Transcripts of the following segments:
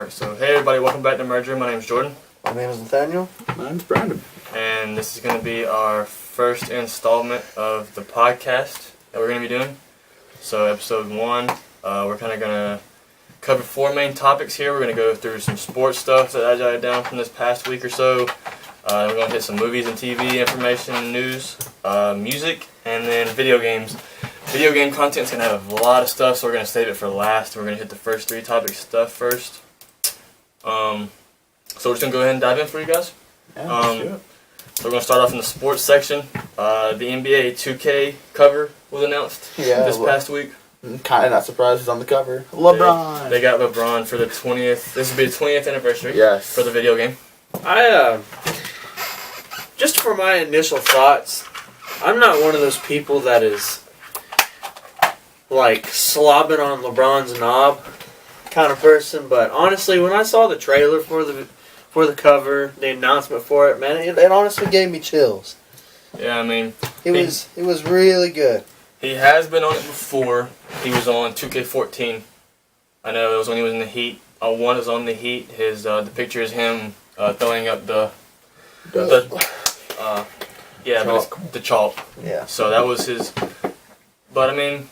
So, hey everybody, welcome back to Merger. My name is Jordan. My name is Nathaniel. My name's Brandon. And this is going to be our first installment of the podcast that we're going to be doing. So, episode 1, we're kind of going to cover 4 main topics here. We're going to go through some sports stuff that I jotted down from this past week or so. We're going to hit some movies and TV information and news, music, and then video games. Video game content's going to have a lot of stuff, so we're going to save it for last. We're going to hit the first 3 topics stuff first. So we're just going to go ahead and dive in for you guys. Yeah, So we're going to start off in the sports section. The NBA 2K cover was announced this past week. Kind of not surprised he's on the cover. LeBron. They got LeBron for the 20th. This will be the 20th anniversary for the video game. Just for my initial thoughts, I'm not one of those people that is like slobbing on LeBron's knob kind of person, but honestly, when I saw the trailer for the cover, the announcement for it, man, it honestly gave me chills. Yeah, I mean, it was really good. He has been on it before. He was on 2K14. I know it was when he was in the Heat. One is on the Heat. His the picture is him throwing up the chalk. Yeah. So that was his. But I mean,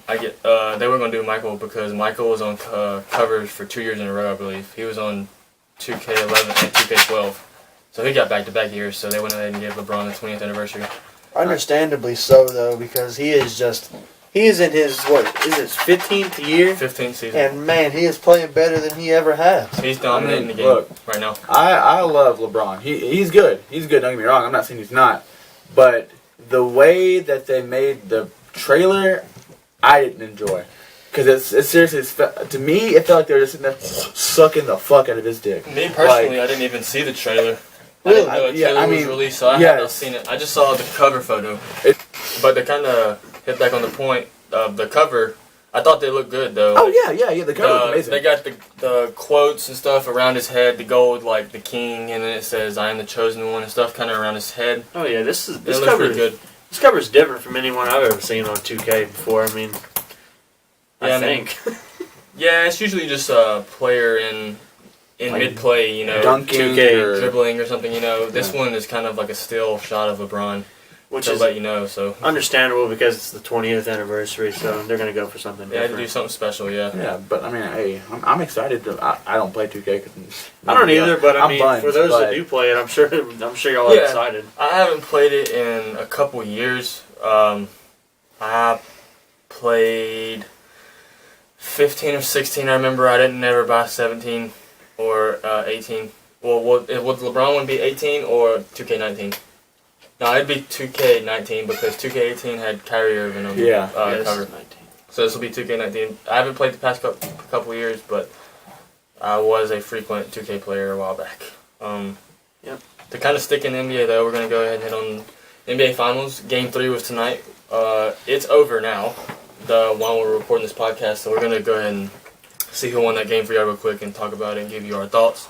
they were gonna do Michael because Michael was on covers for 2 years in a row, I believe. He was on 2K11 and 2K12. So he got back-to-back years. So they went ahead and gave LeBron the 20th anniversary. Understandably so, though, because he is in his, his 15th year? 15th season. And, man, he is playing better than he ever has. He's dominating the game right now. I love LeBron. He's good. He's good, don't get me wrong. I'm not saying he's not. But the way that they made the trailer, I didn't enjoy. Because it's seriously, to me, it felt like they were just sitting there sucking the fuck out of his dick. Me personally, I didn't even see the trailer. Really? I didn't know a trailer was released, so I had not seen it. I just saw the cover photo. But to kind of hit back on the point of the cover, I thought they looked good, though. Oh, yeah, the cover was amazing. They got the quotes and stuff around his head, the gold, like the king, and then it says, I am the chosen one, and stuff kind of around his head. Oh, yeah, this cover pretty good. This cover is different from anyone I've ever seen on 2K before. I mean, I think. Yeah, it's usually just a player in like mid-play, dunking 2K or dribbling or something, This one is kind of like a still shot of LeBron, which is let you know. So understandable because it's the 20th anniversary, so they're going to go for something different. Yeah, to do something special, Yeah, but I mean, hey, I'm excited. I don't play 2K. I don't either, but I mean, for those that do play it, I'm sure y'all are excited. I haven't played it in a couple years. I played 15 or 16. I remember I didn't never buy 17 or 18. Well, would LeBron one be 18 or 2K19? No, it'd be 2K19 because 2K18 had Kyrie Irving on the cover. 19. So this will be 2K19. I haven't played the past couple of years, but I was a frequent 2K player a while back. To kind of stick in the NBA, though, we're going to go ahead and hit on NBA Finals. Game 3 was tonight. It's over now, while we're recording this podcast, so we're going to go ahead and see who won that game for you real quick and talk about it and give you our thoughts.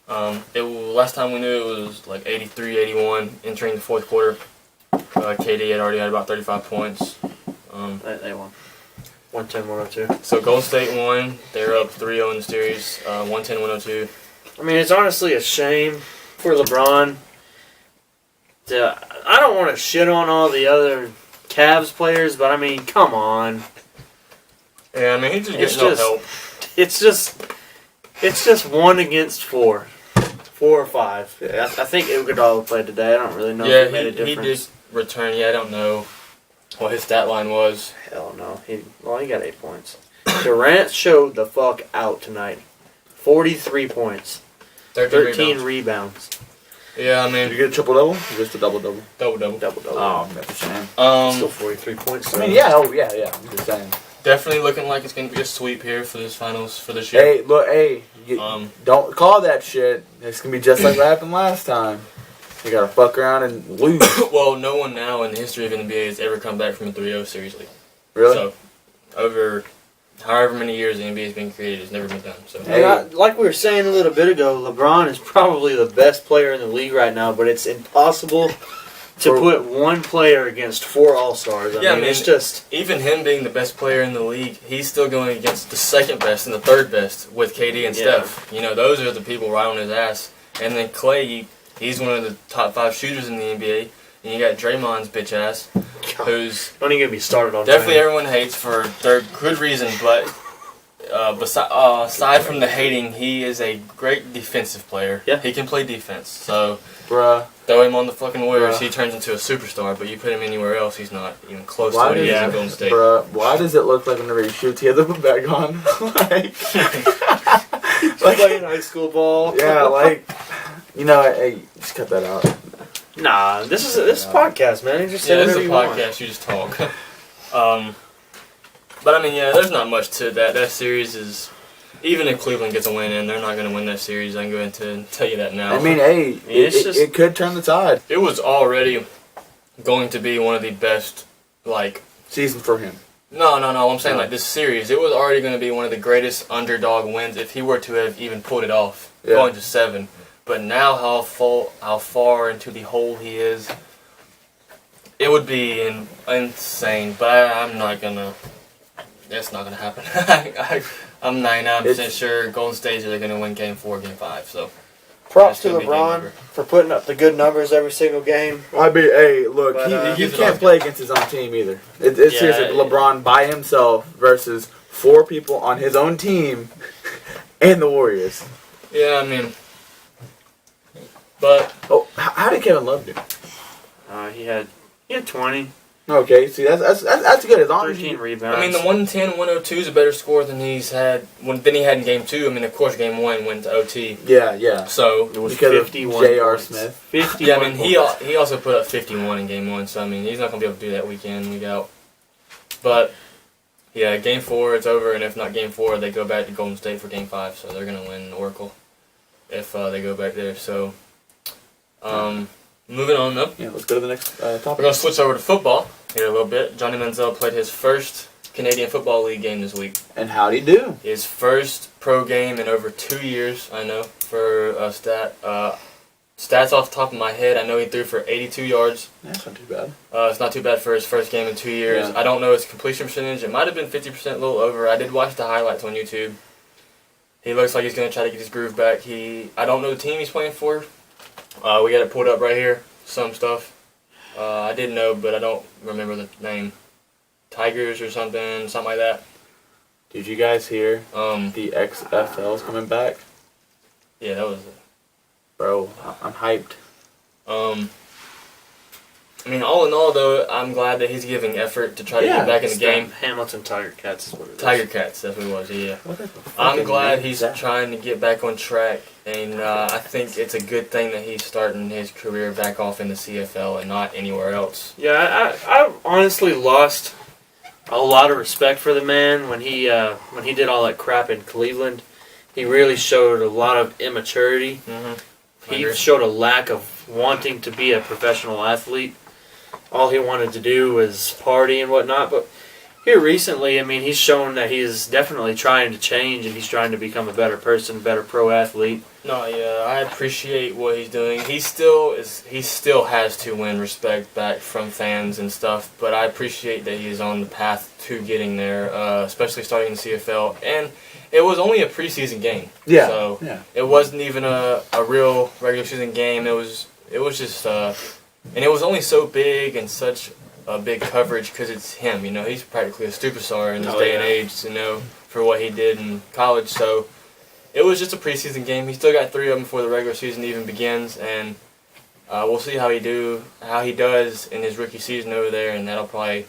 Last time we knew it was like 83-81 entering the fourth quarter. KD had already had about 35 points. They won. 110-102. So Golden State won. They're up 3-0 in the series, 110-102. I mean, it's honestly a shame for LeBron. I don't want to shit on all the other Cavs players, but I mean, come on. Yeah, I mean, he's just getting no help. It's just 1 against 4. 4 or 5. Yeah, I think Iguodala played today. I don't really know if he made a difference. He did return. Yeah, I don't know what his stat line was. Hell no. He got 8 points. Durant showed the fuck out tonight. 43 points. 13 rebounds. Yeah, I mean... Did you get a triple-double? Or just a double-double? Double-double. Oh, that's a shame. Still 43 points. I mean, yeah. I'm just saying. Definitely looking like it's going to be a sweep here for this finals for this year. Hey, look, don't call that shit. It's going to be just like what happened last time. You got to fuck around and lose. Well, no one now in the history of NBA has ever come back from a 3-0 seriously. Really? So, over however many years the NBA has been created, it's never been done. So, like we were saying a little bit ago, LeBron is probably the best player in the league right now, but it's impossible to put one player against 4 All-Stars. I mean, it's just... Even him being the best player in the league, he's still going against the second best and the third best with KD and Steph. You know, those are the people right on his ass. And then Clay, he's one of the top 5 shooters in the NBA. And you got Draymond's bitch ass, who's... Don't even get me started on definitely everyone hates for their good reason, but aside from the hating, he is a great defensive player. Yeah. He can play defense. So, Bruh. throw him on the fucking Warriors, he turns into a superstar, but you put him anywhere else, he's not even close to what he is in Golden State. Bruh, why does it look like whenever he shoots, he has a bag on? like playing high school ball. Yeah, like, you know, hey, just cut that out. Nah, this is a podcast, man. You just say this whatever is a you podcast, want. you just talk. But I mean, yeah, there's not much to that. That series is... Even if Cleveland gets a win in, they're not going to win that series. I'm going to tell you that now. I mean, hey, it could turn the tide. It was already going to be one of the best, like... season for him. No. I'm saying, like, this series, it was already going to be one of the greatest underdog wins if he were to have even pulled it off, going to 7. But now how far into the hole he is, it would be insane. But I'm not going to... It's not going to happen. I'm 99% sure Golden State's are going to win Game 4, Game 5. So props to LeBron for putting up the good numbers every single game. I mean, hey, look, but, he can't play against his own team either. It's seriously LeBron by himself versus 4 people on his own team and the Warriors. Yeah, I mean, but how did Kevin Love do? He had 20. Okay, see that's good. As long 13 rebounds. I mean, the 110, 102 is a better score than he had in Game 2. I mean, of course, Game 1 went to OT. Yeah. So it was because 51 of J.R. points. Smith. 51 yeah, I mean, points. he also put up 51 in Game 1. So I mean, he's not gonna be able to do that week in, week out. But yeah, Game 4 it's over, and if not Game 4, they go back to Golden State for Game 5. So they're gonna win Oracle if they go back there. So moving on up. Yeah, let's go to the next topic. We're gonna switch over to football here a little bit. Johnny Manziel played his first Canadian Football League game this week. And how'd he do? His first pro game in over 2 years, I know, for a stat. Stats off the top of my head, I know he threw for 82 yards. That's not too bad. It's not too bad for his first game in 2 years. Yeah. I don't know his completion percentage. It might have been 50%, a little over. I did watch the highlights on YouTube. He looks like he's going to try to get his groove back. I don't know the team he's playing for. We got it pulled up right here, some stuff. I did know, but I don't remember the name. Tigers or something like that. Did you guys hear the XFL's coming back? Yeah, that was it. Bro, I'm hyped. I mean, all in all, though, I'm glad that he's giving effort to try to get back in the game. Hamilton Tiger Cats is what it is. Tiger Cats, that's what it was, yeah. I'm glad he's trying to get back on track, and I think it's a good thing that he's starting his career back off in the CFL and not anywhere else. Yeah, I honestly lost a lot of respect for the man when he did all that crap in Cleveland. He really showed a lot of immaturity. Mm-hmm. He showed a lack of wanting to be a professional athlete. All he wanted to do was party and whatnot. But here recently, I mean, he's shown that he's definitely trying to change and he's trying to become a better person, a better pro athlete. No, yeah, I appreciate what he's doing. He still has to win respect back from fans and stuff, but I appreciate that he's on the path to getting there, especially starting in the CFL. And it was only a preseason game. Yeah. So it wasn't even a real regular season game. It was just and it was only so big and such a big coverage because it's him. You know, he's practically a superstar in this day and age. You know, for what he did in college. So it was just a preseason game. He still got 3 of them before the regular season even begins, and we'll see how he does in his rookie season over there, and that'll probably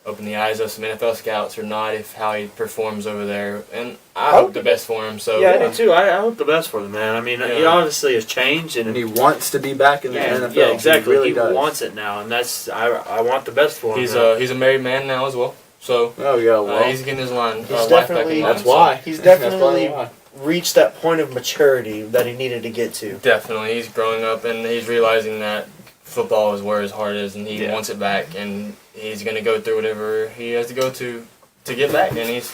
open the eyes of some NFL scouts or not if how he performs over there. And I hope the best for him. So yeah, I do too. I hope the best for the man. I mean, he obviously has changed, and he wants to be back in the NFL. Yeah, exactly. He really does. Wants it now, and that's I want the best for him. He's a married man now as well. So he's getting his life back in line. That's why. He's definitely reached that point of maturity that he needed to get to. Definitely, he's growing up and he's realizing that football is where his heart is, and he wants it back, and he's going to go through whatever he has to go to get back. And he's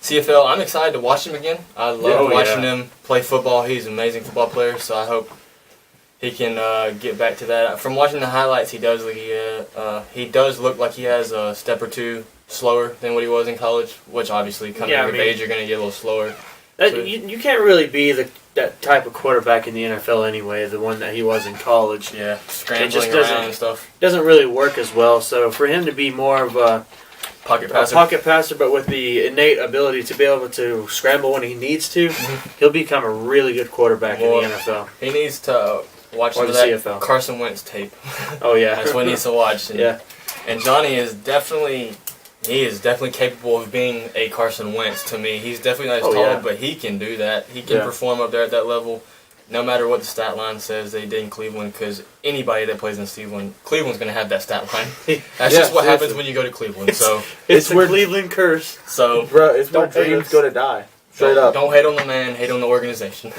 CFL. I'm excited to watch him again. I love watching him play football. He's an amazing football player, so I hope he can get back to that. From watching the highlights, he does look like he has a step or two slower than what he was in college, which obviously coming of age, you're going to get a little slower. You can't really be that type of quarterback in the NFL anyway, the one that he was in college. Yeah, scrambling around and stuff. Doesn't really work as well. So for him to be more of a pocket passer, but with the innate ability to be able to scramble when he needs to, he'll become a really good quarterback in the NFL. He needs to watch some of that CFL. Carson Wentz tape. Oh yeah, that's what he needs to watch. And, and Johnny is definitely capable of being a Carson Wentz to me. He's definitely not as tall, but he can do that. He can perform up there at that level, no matter what the stat line says they did in Cleveland, because anybody that plays in Cleveland's going to have that stat line. That's just what happens when you go to Cleveland. So it's the Cleveland curse. So, bro, it's where dreams go to die. Straight up. Don't hate on the man, hate on the organization.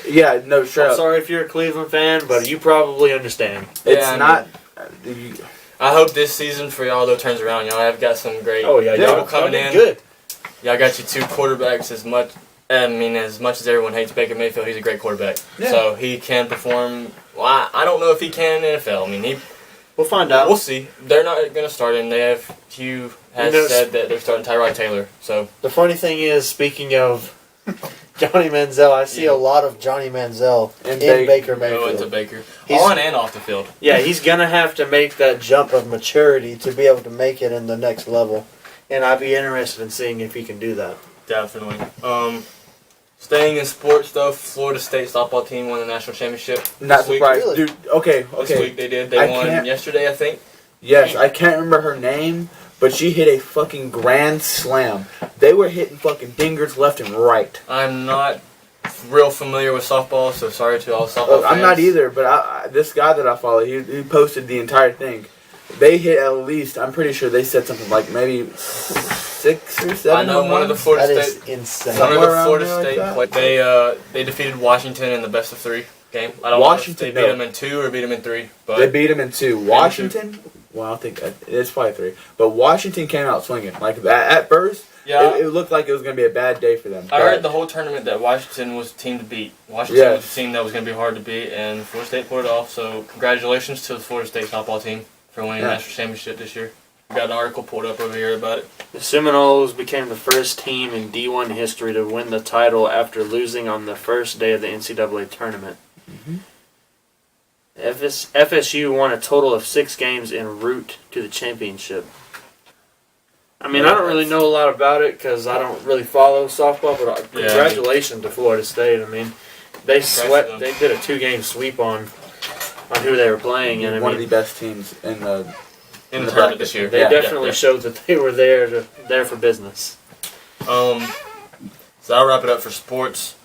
Yeah, no, straight up. I'm sorry if you're a Cleveland fan, but you probably understand. It's not... I hope this season for y'all though turns around. Y'all have got some great y'all coming in. Good. Y'all got your two quarterbacks. As much as everyone hates Baker Mayfield, he's a great quarterback. Yeah. So he can perform. Well, I don't know if he can in the NFL. I mean, we'll find out. We'll see. They're not going to start him. They have Hugh has said that they're starting Tyrod Taylor. So the funny thing is, speaking of Johnny Manziel, I see a lot of Johnny Manziel in Baker Mayfield. Into Baker. On and off the field. Yeah, he's going to have to make that jump of maturity to be able to make it in the next level. And I'd be interested in seeing if he can do that. Definitely. Staying in sports, though, Florida State softball team won the national championship. Not surprised. Really? Dude, okay. This week they did. They won yesterday, I think. Yes, I can't remember her name, but she hit a fucking grand slam. They were hitting fucking dingers left and right. I'm not real familiar with softball, so sorry to all softball fans. I'm not either, but this guy that I follow, he posted the entire thing. They hit at least, I'm pretty sure they said something like maybe 6 or 7. I know one of the Florida State. That is insane. One of the Florida State, they defeated Washington in the best of 3 game. I don't know if they beat them in 2 or beat them in 3. But they beat them in 2. Washington, well, I think it's probably 3. But Washington came out swinging. Like that at first. Yeah, it looked like it was going to be a bad day for them. I heard the whole tournament that Washington was the team to beat. Washington was the team that was going to be hard to beat, and Florida State pulled it off. So congratulations to the Florida State softball team for winning the national championship this year. We got an article pulled up over here about it. The Seminoles became the first team in D1 history to win the title after losing on the first day of the NCAA tournament. Mm-hmm. FSU won a total of 6 games en route to the championship. I mean, I don't really know a lot about it because I don't really follow softball, but congratulations to Florida State. I mean, they swept. They did a 2-game sweep on who they were playing, and one of the best teams in the tournament this year. They definitely showed that they were there for business. So I'll wrap it up for sports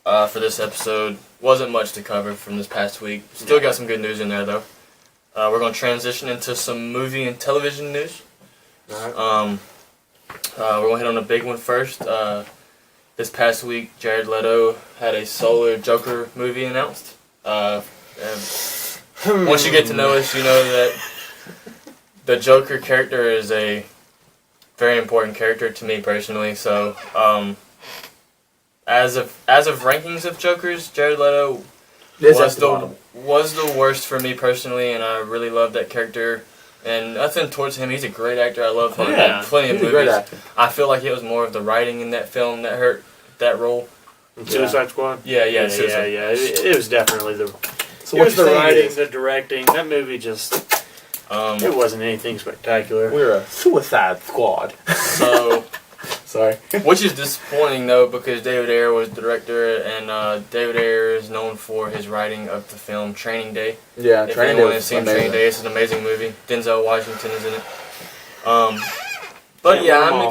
for this episode. Wasn't much to cover from this past week. Still got some good news in there though. We're going to transition into some movie and television news. Right. We're going to hit on a big one first. This past week, Jared Leto had a solo Joker movie announced. Once you get to know us, you know that the Joker character is a very important character to me personally. So, as of rankings of Jokers, Jared Leto was the worst for me personally, and I really love that character. And nothing towards him. He's a great actor. I love him. Yeah, plenty of movies. A great actor. I feel like it was more of the writing in that film that hurt that role. Suicide Squad? Yeah. It was definitely the... So it was the writing, the directing. That movie just... it wasn't anything spectacular. We're a Suicide Squad. So... Sorry. Which is disappointing, though, because David Ayer was the director, and David Ayer is known for his writing of the film Training Day. Yeah, if anyone has seen Training Day, it's an amazing movie. Denzel Washington is in it. But yeah,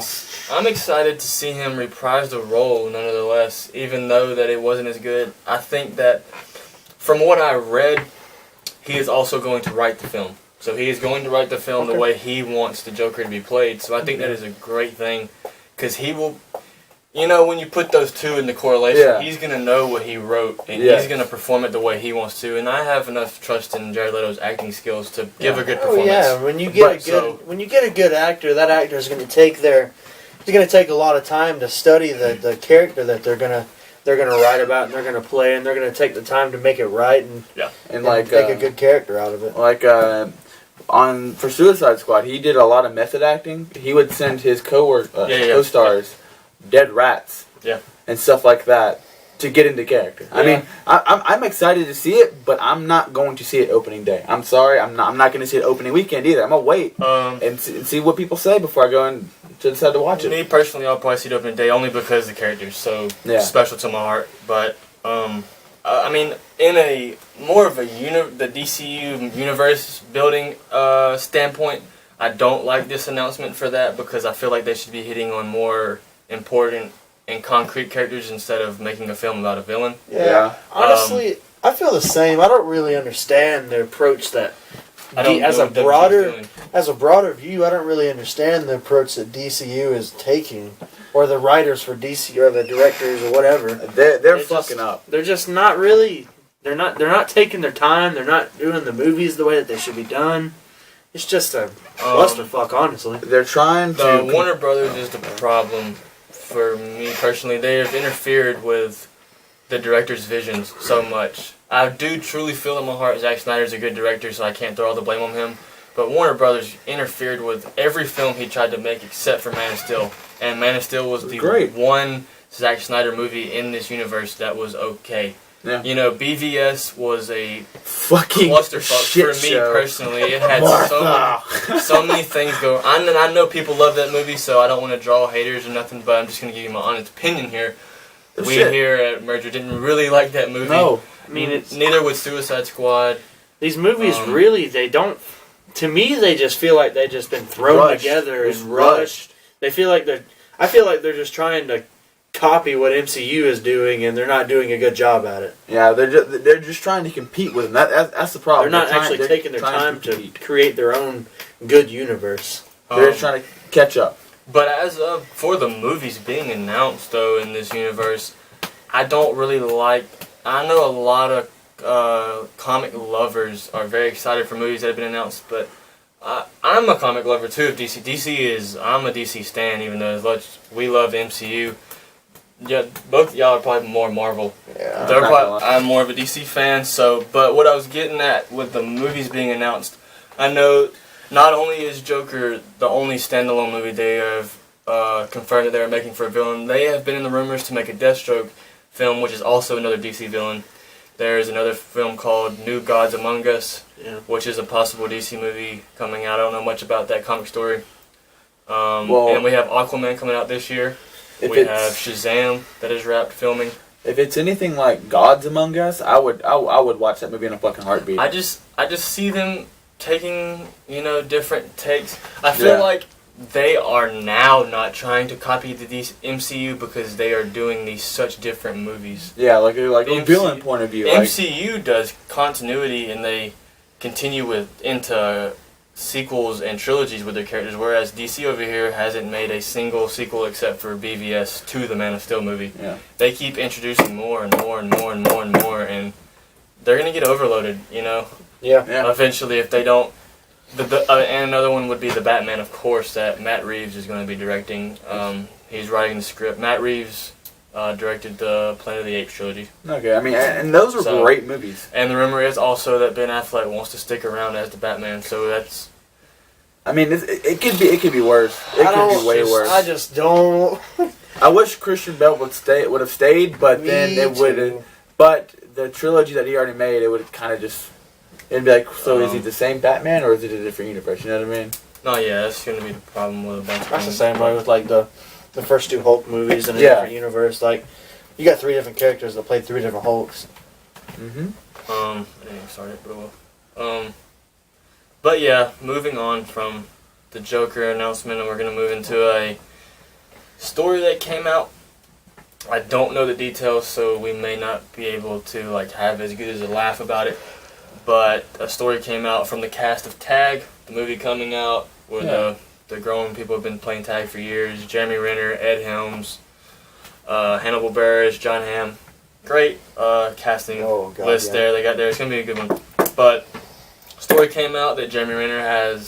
I'm excited to see him reprise the role, nonetheless, even though that it wasn't as good. I think that, from what I read, he is also going to write the film. So he is going to write the film the way he wants the Joker to be played. So I think that is a great thing. Because he will, when you put those two in the correlation, he's going to know what he wrote, and he's going to perform it the way he wants to. And I have enough trust in Jared Leto's acting skills to give a good performance. Oh yeah, when you get a good actor, that actor is going to take a lot of time to study the character that they're going to they're going to write about and they're going to play and they're going to take the time to make it right and like make a good character out of it. Like for Suicide Squad, he did a lot of method acting. He would send his co-stars dead rats, and stuff like that to get into character. Yeah. I mean, I'm excited to see it, but I'm not going to see it opening day. I'm sorry, I'm not going to see it opening weekend either. I'm gonna wait and see what people say before I go and to decide to watch it. Me personally, I'll probably see it opening day only because the character's so special to my heart. But I mean, in a more of a the DCU universe building standpoint, I don't like this announcement for that because I feel like they should be hitting on more important and concrete characters instead of making a film about a villain. Yeah. Honestly, I feel the same. I don't really understand the approach that as a broader view, I don't really understand the approach that DCU is taking, or the writers for DC, or the directors, or whatever. They're fucking up. They're just not really. They're not taking their time. They're not doing the movies the way that they should be done. It's just a clusterfuck, honestly. They're trying to. Warner Brothers is the problem. For me personally, they have interfered with the director's visions so much. I do truly feel in my heart Zack Snyder's a good director, so I can't throw all the blame on him. But Warner Brothers interfered with every film he tried to make except for Man of Steel. And Man of Steel was the one Zack Snyder movie in this universe that was okay. Yeah. You know, BVS was a fucking clusterfuck for me personally. It had so many things go. I know people love that movie, so I don't want to draw haters or nothing. But I'm just gonna give you my honest opinion here. We here at Merger didn't really like that movie. No, I mean neither would Suicide Squad. These movies really they don't. To me, they just feel like they've just been thrown together and rushed. They feel like I feel like they're just trying to copy what MCU is doing, and they're not doing a good job at it. Yeah, they're just trying to compete with them. That's the problem. They're not actually taking their time to create their own good universe. They're just trying to catch up. But as of for the movies being announced though in this universe, I don't really like. I know a lot of comic lovers are very excited for movies that have been announced, but I'm a comic lover too of DC. I'm a DC stan, even though as much we love the MCU. Yeah, both of y'all are probably more Marvel. Yeah, I'm more of a DC fan. So, but what I was getting at with the movies being announced, I know not only is Joker the only standalone movie they have confirmed that they are making for a villain, they have been in the rumors to make a Deathstroke film, which is also another DC villain. There's another film called New Gods Among Us, which is a possible DC movie coming out. I don't know much about that comic story. And we have Aquaman coming out this year. We have Shazam that is wrapped filming. If it's anything like Gods Among Us, I would watch that movie in a fucking heartbeat. I just see them taking different takes. I feel like they are now not trying to copy the MCU because they are doing these such different movies. Yeah, like a villain point of view. MCU does continuity and they continue into sequels and trilogies with their characters, whereas DC over here hasn't made a single sequel except for BVS to the Man of Steel movie. Yeah. They keep introducing more and more and more and more and more, and they're gonna get overloaded, Yeah. Eventually, if they don't. And another one would be the Batman, of course, that Matt Reeves is going to be directing. He's writing the script. Matt Reeves directed the Planet of the Apes trilogy. Okay, I mean, and those are great movies. And the rumor is also that Ben Affleck wants to stick around as the Batman, so that's... I mean, it could be worse. It could be way worse. I just don't... I wish Christian Bale would have stayed, but then it would... But the trilogy that he already made, it would kind of just... It'd be like, so is he the same Batman, or is it a different universe? You know what I mean? No, yeah, that's going to be the problem with a bunch of That's the same way with, like, the first two Hulk movies in a different universe. Like, you got 3 different characters that played 3 different Hulks. Mm-hmm. I didn't even start it, but I will. But yeah, moving on from the Joker announcement, and we're going to move into a story that came out. I don't know the details, so we may not be able to, like, have as good as a laugh about it. But a story came out from the cast of Tag, the movie coming out, where the grown people have been playing tag for years. Jeremy Renner, Ed Helms, Hannibal Buress, John Hamm. Great casting list there they got there. It's going to be a good one. But a story came out that Jeremy Renner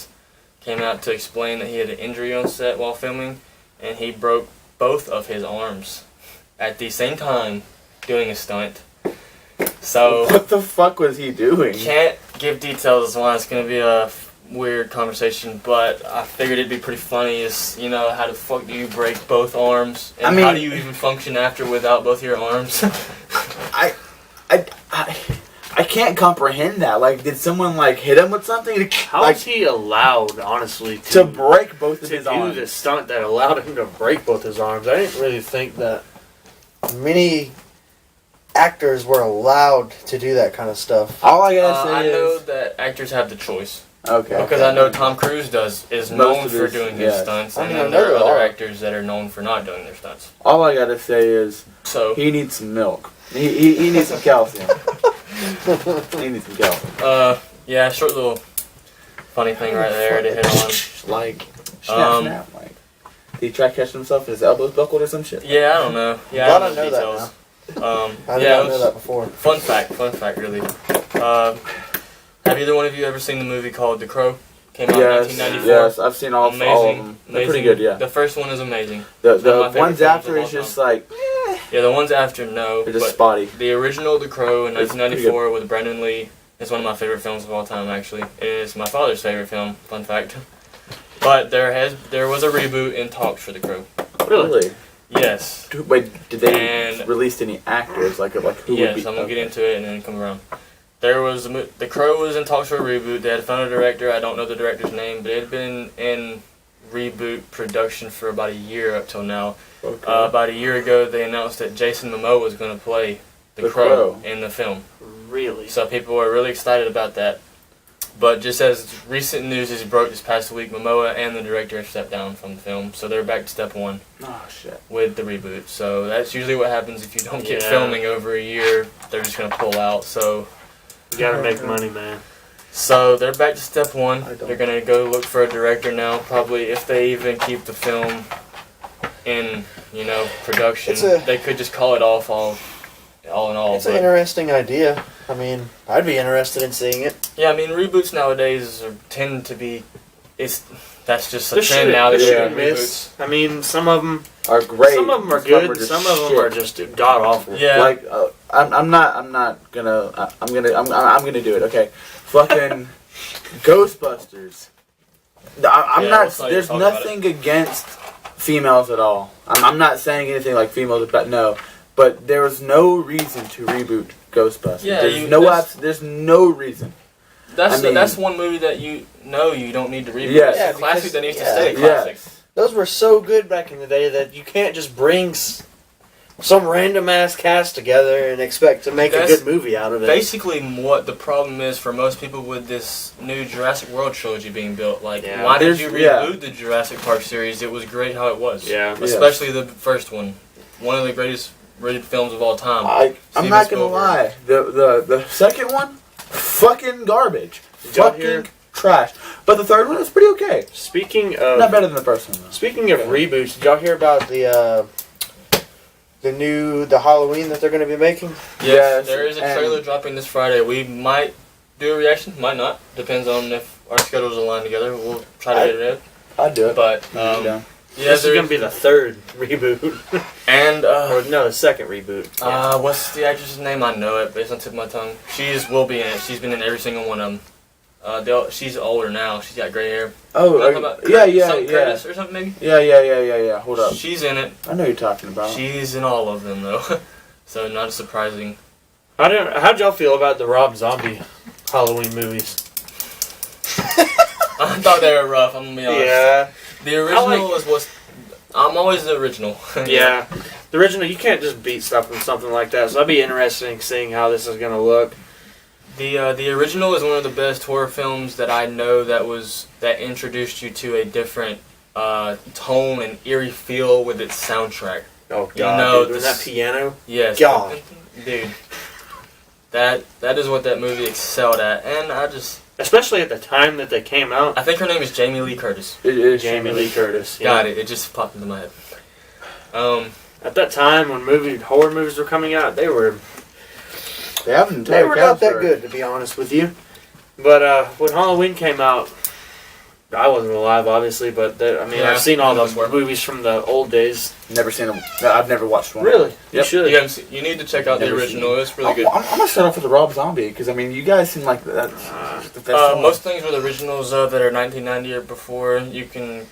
came out to explain that he had an injury on set while filming, and he broke both of his arms at the same time doing a stunt. So What the fuck was he doing? can't give details on why it's gonna be a weird conversation, but I figured it'd be pretty funny. Is how the fuck do you break both arms, and how do you even function after without both your arms? I can't comprehend that. Like, did someone like hit him with something? How is he allowed, honestly, to break both of his do arms? this stunt that allowed him to break both his arms? I didn't really think that Many actors were allowed to do that kind of stuff. All I gotta say I is know that actors have the choice. okay. Because I know Tom Cruise is known of for his- doing his yes. stunts, I and mean, then I know there are they other are. actors that are known for not doing their stunts. All I gotta say is So, he needs some milk. He needs some calcium. He needs some calcium. yeah, short little funny thing right there to hit on. Like snap. Like, did he try catching himself? His elbows buckled or some shit? Yeah, I don't know. Yeah, Glad I I don't know know that details. I did yeah, not it know was- that before. Fun fact, really. Have either one of you ever seen the movie called The Crow? Came out in 1994. Yes, I've seen all of them. They're pretty good, yeah. The first one is amazing. The one of my favorite ones films after of is all just time. like Yeah, the ones after, no. they're just But spotty. the original The Crow in It's pretty 1994 with Brendan Lee is one of my favorite films of all time, actually. It is my father's favorite film, fun fact. But there was a reboot in talks for The Crow. Really? Yes. Wait, did they And- release any actors? Like who would Yes, be? I'm going to get into it and then come around. There was The Crow was in talks for a reboot. They had found a director. I don't know the director's name, but it had been in reboot production for about a year up till now. Okay. About a year ago, they announced that Jason Momoa was going to play the The Crow Crow. in the film. really. So people were really excited about that. But just as recent news is broke this past week, Momoa and the director have stepped down from the film. So they're back to step one Oh shit. with the reboot. So that's usually what happens if you don't get Yeah. filming over a year. They're just going to pull out. So You gotta make money, man. they're back to step one. They're going to go look for a director now. Probably if they even keep the film in, production. They could just call it off all in all. It's an interesting idea. I mean, I'd be interested in seeing it. Yeah, I mean, reboots nowadays tend to be... That's just a They're trend now. They're shit shooting and miss. I mean, some of them Are great. Some of them are Some of them good. just Some of them shit. are just god awful. Yeah. Like I'm not gonna I'm gonna do it. Okay, fucking Ghostbusters. I'm Yeah, not. let's not even There's talk about nothing against females at all. I'm not saying anything like females, but no. But there was no reason to reboot Ghostbusters. Yeah, there's no reason. That's one movie that you don't need to reboot. Yes. It's Yeah, a classic because- that needs to yeah. stay a classic. Yes. Those were so good back in the day that you can't just bring some random ass cast together and expect to make a That's good movie out of it. Basically, what the problem is for most people with this new Jurassic World trilogy being built, like, Yeah. why did you There's- reboot the Jurassic Park series? It was great how it was. Yeah. Especially the first one. One of the greatest rated films of all time. I'm Steven not gonna Spielberg. lie. The second one, fucking garbage. Did y'all Fucking hear- trash. But the third one was pretty okay. Speaking Not of better than the first one though. reboots, did y'all hear about the Halloween that they're going to be making? Yes, There is a and- trailer dropping this Friday. We might do a reaction, might not. Depends on if our schedules align together. We'll try to get it in. I'd do it. But, Yeah. yeah, this is gonna be the third reboot, And, or no, the second reboot. what's the actress's name? I know it, but it's on the tip of my tongue. Will be in it. She's been in every single one of them. She's older now. She's got gray hair. Oh, Talking about Curtis or something, maybe? Yeah. Hold up. She's in it. I know who you're talking about. She's in all of them, though. So, not surprising. How'd y'all feel about the Rob Zombie Halloween movies? I thought they were rough, I'm gonna be honest. Yeah, The original is what's... I'm always the original. yeah. The original, you can't just beat stuff from something like that. So I'd be interested in seeing how this is gonna look. The original is one of the best horror films that I know that introduced you to a different tone and eerie feel with its soundtrack. Oh You know, dude, with that piano. Yes. God. Dude. That is what that movie excelled at, and Especially at the time that they came out. I think her name is Jamie Lee Curtis. It is Jamie Lee Curtis. Got it. It just popped into my head. At that time when horror movies were coming out, they were They were not that good, to be honest with you. But when Halloween came out, I wasn't alive, obviously, but Yeah, I've seen all most the were. movies from the old days. Never seen them. I've never watched one. Really? You Yep. should. You need to check out the Never original. seen it. It's really good. I'm gonna start off with the Rob Zombie because I mean, you guys seem like that's the best one. Most things with originals that are 1990 or before, you can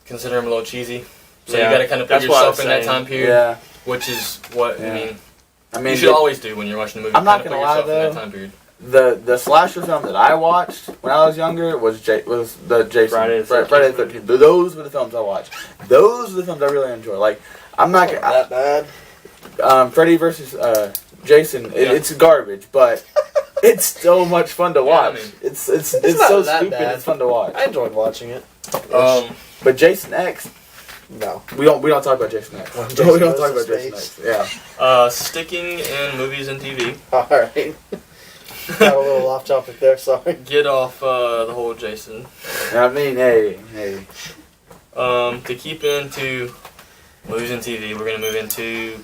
consider them a little cheesy. So Yeah, you got to kind of put that's what I yourself was in that saying. time period, Yeah. which is what Yeah. I mean. I You should always do when you're watching a movie. I'm not kinda gonna put lie, yourself in though. that time period. the slasher film that I watched when I was younger was the Jason Friday the 13th. Friday the 13th. Those were the films I watched. Those were the films I really enjoy. Like I'm not Not gonna that bad. Freddy versus Jason. Yeah. It's garbage, but it's so much fun to watch. I mean, it's not so that stupid. bad. It's fun to watch. I enjoyed watching it. But Jason X, No. we don't talk about Jason X. When we Jason don't talk goes about to Jason space. X. Yeah. Sticking in movies and TV. All right. Got a little off topic there. Sorry. Get off the whole Jason. I mean, hey. To keep into movies and TV, we're gonna move into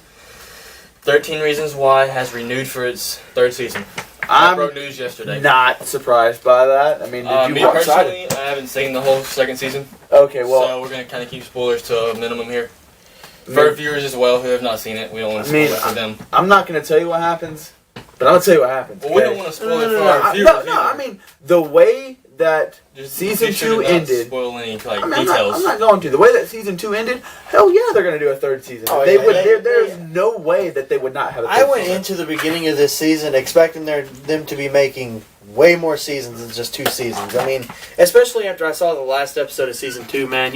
13 Reasons Why has renewed for its 3rd season. I I'm broke news yesterday. not surprised by that. I mean, did Me you watch it? personally, I haven't seen the whole 2nd season, Okay, well, so we're gonna kind of keep spoilers to a minimum here. For viewers as well who have not seen it, we don't want to spoil it for them. I'm not going to tell you what happens, but I'm going to tell you what happens. Well, we okay? don't want to spoil it for No, our viewers. no, I mean, the way that Just season be sure 2 to not ended. Spoil any like I mean, details. I'm not going to. The way that season 2 ended, hell yeah, they're going to do a 3rd season. Oh, they yeah, would. they- There's no way that they would not have a 3rd I went season. into the beginning of this season expecting them to be making way more seasons than just 2 seasons. I mean, Especially after I saw the last episode of season 2, man,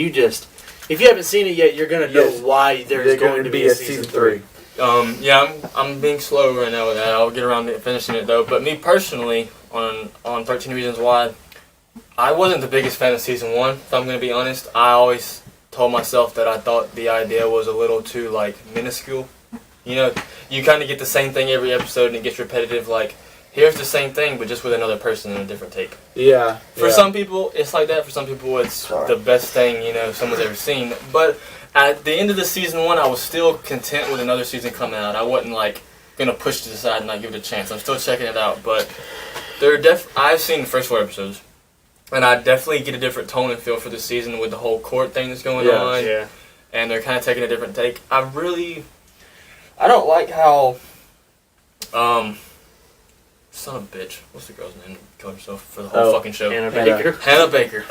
if you haven't seen it yet, you're gonna know Yes. why there's There's going to be a season 3. Yeah, I'm being slow right now with that. I'll get around to finishing it though. But me personally, on 13 Reasons Why, I wasn't the biggest fan of season 1. If I'm gonna be honest, I always told myself that I thought the idea was a little too like minuscule. You know, you kind of get the same thing every episode and it gets repetitive. Like, here's the same thing but just with another person and a different take. Yeah. For some people, it's like that. For some people, it's Sorry. the best thing someone's ever seen. But at the end of the season 1, I was still content with another season coming out. I wasn't like gonna push to the side and not give it a chance. I'm still checking it out. But I've seen the first 4 episodes, and I definitely get a different tone and feel for the season with the whole court thing that's going on. Yeah. And they're kind of taking a different take. I don't like how son of a bitch. What's the girl's name that killed herself for the whole fucking show? Hannah Hannah. Baker. Hannah Baker.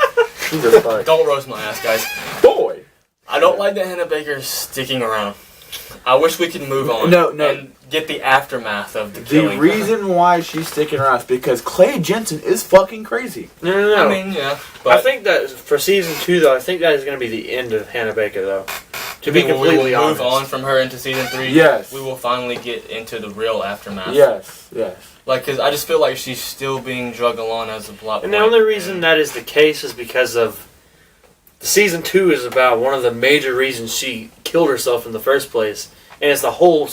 Jesus Christ. Don't roast my ass, guys. Boy. I don't like that Hannah Baker's sticking around. I wish we could move on No. and get the aftermath of the The killing. reason why she's sticking around is because Clay Jensen is fucking crazy. No. I mean, yeah. But I think that for season 2, though, I think that is going to be the end of Hannah Baker, though. To be we will completely honest. move on from her into season 3. Yes. We will finally get into the real aftermath. Yes. Like, because I just feel like she's still being drugged along as a plot And point. the only reason that is the case is because of the season 2 is about one of the major reasons she killed herself in the first place, and it's the whole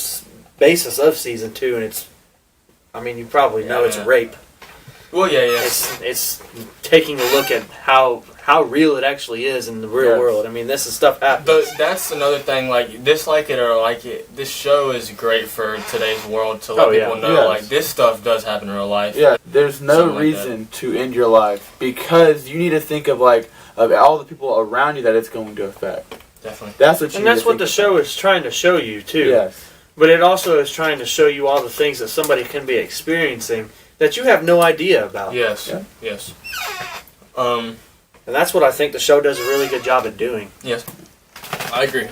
basis of season 2. And it's, I mean, you probably know it's Yeah. rape. Well, yeah. It's taking a look at how real it actually is in the real Yes. world. I mean, this is stuff happens. But that's another thing, like, dislike it or like it, this show is great for today's world to let Oh, yeah. people know, Yes. like, this stuff does happen in real life. Yeah. There's no Something like reason to end your life because you need to think of all the people around you that it's going to affect. Definitely. That's what you And need that's to what think the about. show is trying to show you, too. Yes. But it also is trying to show you all the things that somebody can be experiencing that you have no idea about. Yes. Yeah. Yes. And that's what I think the show does a really good job at doing. Yes. I agree.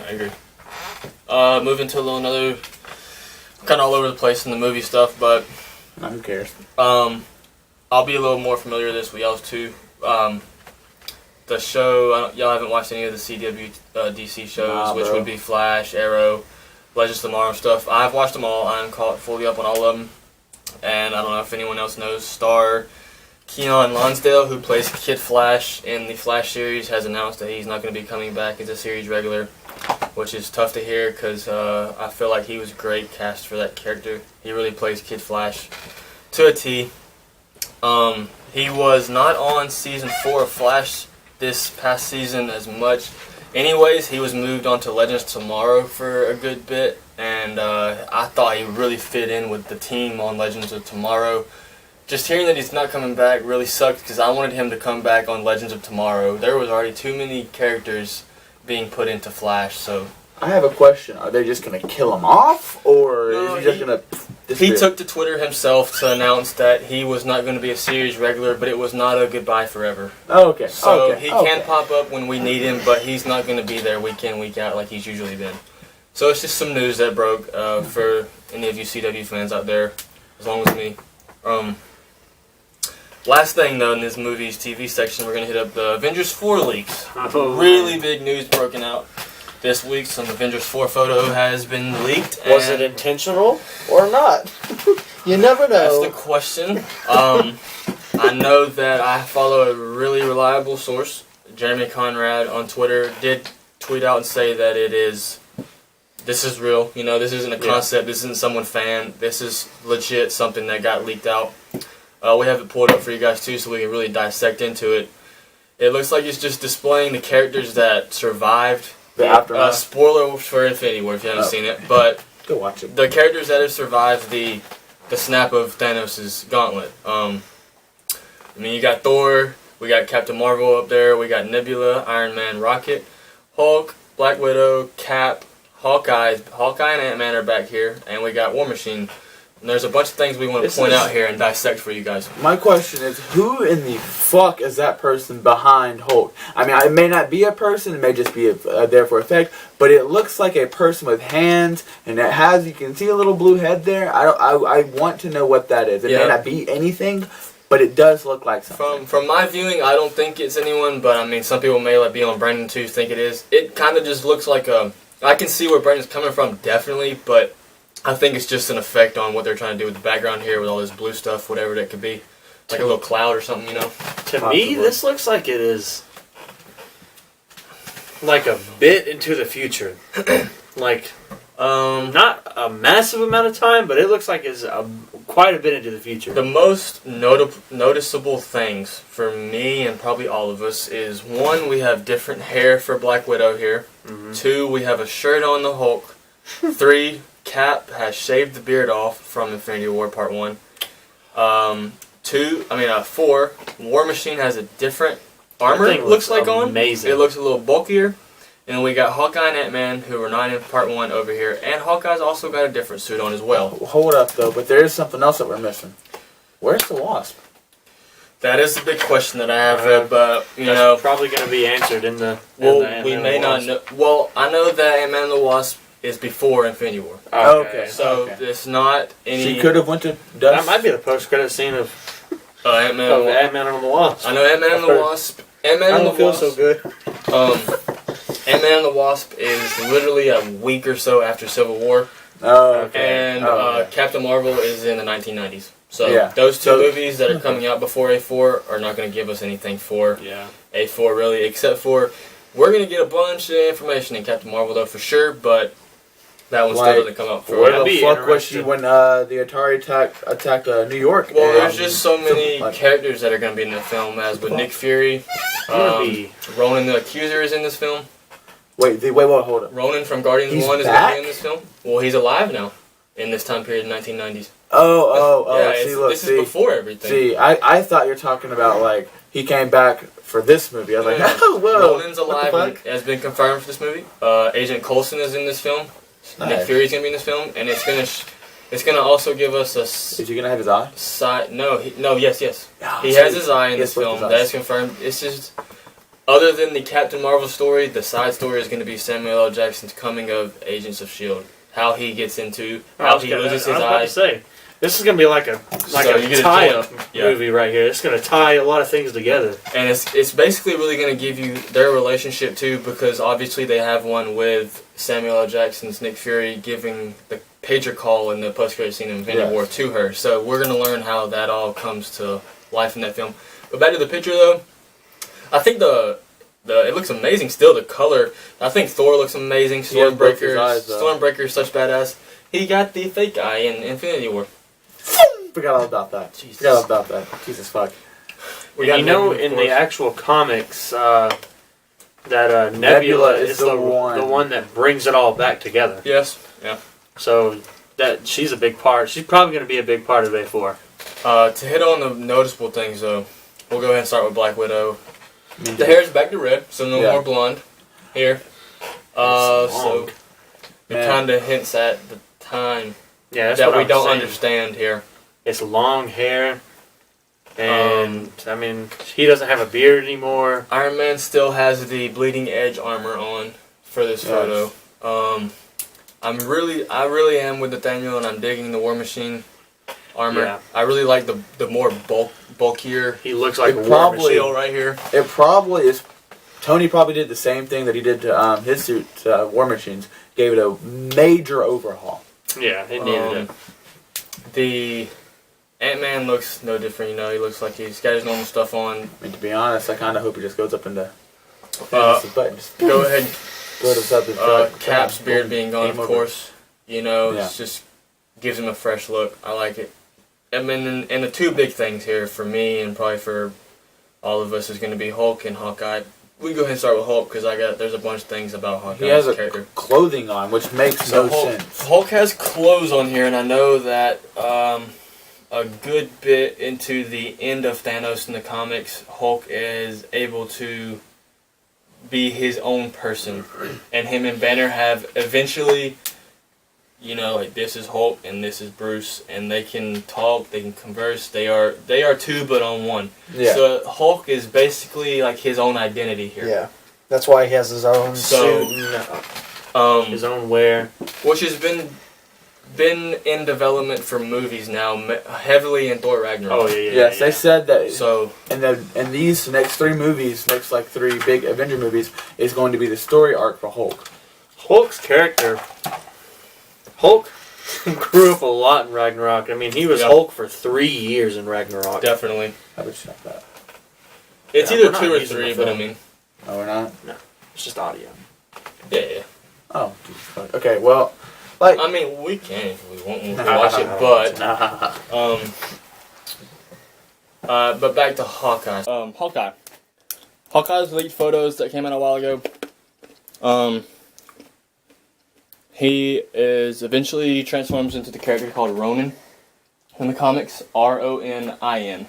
Moving to another, kind of all over the place in the movie stuff, but Who cares? I'll be a little more familiar with this with y'all too. The show, y'all haven't watched any of the CW DC shows, Nah, which bro. would be Flash, Arrow, Legends of Tomorrow stuff. I've watched them all. I'm caught fully up on all of them. And I don't know if anyone else knows, star Keon Lonsdale, who plays Kid Flash in the Flash series, has announced that he's not going to be coming back as a series regular, which is tough to hear because I feel like he was a great cast for that character. He really plays Kid Flash to a T. He was not on season 4 of Flash this past season as much. Anyways, he was moved on to Legends Tomorrow for a good bit, and I thought he really fit in with the team on Legends of Tomorrow. just hearing that he's not coming back really sucked because I wanted him to come back on Legends of Tomorrow. There was already too many characters being put into Flash, so... I have a question. Are they just going to kill him off, or No, is he just going to He took to Twitter himself to announce that he was not going to be a series regular, but it was not a goodbye forever. Oh, okay. So okay. he can pop up when we need him, but he's not going to be there week in, week out like he's usually been. So it's just some news that broke for any of you CW fans out there, as long as me. Last thing, though, in this movie's TV section, we're going to hit up the Avengers 4 leaks. Really big news broken out this week. Some Avengers 4 photo has been leaked. Was it intentional or not? You never That's know. the question. I know that I follow a really reliable source. Jeremy Conrad on Twitter did tweet out and say that this is real. You know, this isn't a concept. This isn't someone fan. This is legit something that got leaked out. We have it pulled up for you guys too, so we can really dissect into it. It looks like it's just displaying the characters that survived. The aftermath. Spoiler for Infinity War if you haven't seen it, but Go watch it. the characters that have survived the snap of Thanos' gauntlet. I mean, you got Thor, we got Captain Marvel up there, we got Nebula, Iron Man, Rocket, Hulk, Black Widow, Cap, Hawkeye and Ant-Man are back here, and we got War Machine. And there's a bunch of things we want to point out here and dissect for you guys. My question is, who in the fuck is that person behind Hulk? I mean, it may not be a person, it may just be there for effect, but it looks like a person with hands, and it has, you can see a little blue head there. I want to know what that is. It may not be anything, but it does look like something. From my viewing, I don't think it's anyone, but I mean, some people may be on Brandon too, think it is. It kind of just looks like I can see where Brandon's coming from, definitely, but I think it's just an effect on what they're trying to do with the background here with all this blue stuff, whatever that could be. Like a little cloud or something, you know? To me, this looks like it is like a bit into the future. Like, not a massive amount of time, but it looks like it's quite a bit into the future. The most noticeable things for me and probably all of us is, one, we have different hair for Black Widow here. Mm-hmm. 2, we have a shirt on the Hulk. 3, Cap has shaved the beard off from Infinity War Part 1. 4, War Machine has a different armor, it looks like amazing. on. It looks a little bulkier. And then we got Hawkeye and Ant-Man, who were not in Part 1 over here. And Hawkeye's also got a different suit on as well. Hold up, though, but there is something else that we're missing. Where's the Wasp? That is the big question that I have, but, you know... probably going to be answered in the... we may not know... Well, I know that Ant-Man and the Wasp is before Infinity War. Okay. So, it's not any... She could have went to Dust. That might be the post-credit scene of Ant-Man and the Wasp. I know Ant-Man and the Wasp. Ant-Man and the Wasp... I don't feel so good. Ant-Man and the Wasp is literally a week or so after Civil War. Oh, okay. And Captain Marvel is in the 1990s. So those two movies that are coming out before A4 are not going to give us anything for A4 really, except for we're going to get a bunch of information in Captain Marvel though for sure, but that one still doesn't come out for where the fuck was she when the Atari attacked New York? Well, there's just so many characters that are going to be in the film, as with Nick Fury. Ronan the Accuser is in this film. Wait, hold up. Ronan from Guardians 1 is going to be in this film. Well, he's alive now in this time period in 1990s. Yeah, this is before everything. See, I thought you were talking about, like, he came back for this movie. I was like, oh, whoa. Ronan's alive and has been confirmed for this movie. Agent Coulson is in this film. Nice. Nick Fury's going to be in this film. And it's gonna also give us a... Is he going to have his eye? Yes. Oh, he has his eye in this film. That's confirmed. It's just... Other than the Captain Marvel story, the side story is going to be Samuel L. Jackson's coming of Agents of S.H.I.E.L.D. How he gets into... How he loses his eye. I was about to say, this is going to be like a tie-up movie right here. It's going to tie a lot of things together. And it's basically really going to give you their relationship too, because obviously they have one with Samuel L. Jackson's Nick Fury giving the pager call in the post-credit scene in Infinity War to her. So we're going to learn how that all comes to life in that film. But back to the picture though, I think it looks amazing still, the color. I think Thor looks amazing. Stormbreaker is such badass. He got the fake eye in Infinity War. Forgot all about that. Jesus fuck. In the actual comics, that Nebula is the one that brings it all back together. Yes. Yeah. So she's a big part. She's probably going to be a big part of A4. To hit on the noticeable things, though, we'll go ahead and start with Black Widow. The hair's back to red, so no more blonde here. So it kind of hints at the time that we don't understand here. It's long hair, and I mean, he doesn't have a beard anymore. Iron Man still has the bleeding edge armor on for this photo. I really am with Nathaniel, and I'm digging the War Machine armor. Yeah. I really like the more bulkier. He looks like a War Machine right here. It probably is. Tony probably did the same thing that he did to his suit, War Machines. Gave it a major overhaul. Yeah, it needed it. The Ant-Man looks no different. You know, he looks like he's got his normal stuff on. I mean, to be honest, I kind of hope he just goes up into buttons. Go ahead. Cap's beard being gone, of course. You know, it just gives him a fresh look. I like it. I mean, and the two big things here for me and probably for all of us is going to be Hulk and Hawkeye. We can go ahead and start with Hulk because there's a bunch of things about Hawkeye's character. He has clothing on, which makes no sense. Hulk has clothes on here, and I know that a good bit into the end of Thanos in the comics, Hulk is able to be his own person, and him and Banner have eventually, you know, like this is Hulk and this is Bruce, and they can talk, they can converse. They are two, but on one. Yeah. So Hulk is basically like his own identity here. Yeah, that's why he has his own suit, his own wear, which has been in development for movies now, heavily in Thor Ragnarok. Oh yeah. Yes, they said that. So in these next three movies, next like three big Avenger movies, is going to be the story arc for Hulk. Hulk's character. Hulk grew up a lot in Ragnarok. I mean, he was Hulk for 3 years in Ragnarok. Definitely. How would you check that? It's either 2 or 3, but I mean. Oh, we're not? No. It's just audio. Yeah. Oh, okay, well, like. I mean, we can if we want to watch it, but. But back to Hawkeye. Hawkeye. Hawkeye's leaked photos that came out a while ago. He is eventually transforms into the character called Ronin in the comics, Ronin. And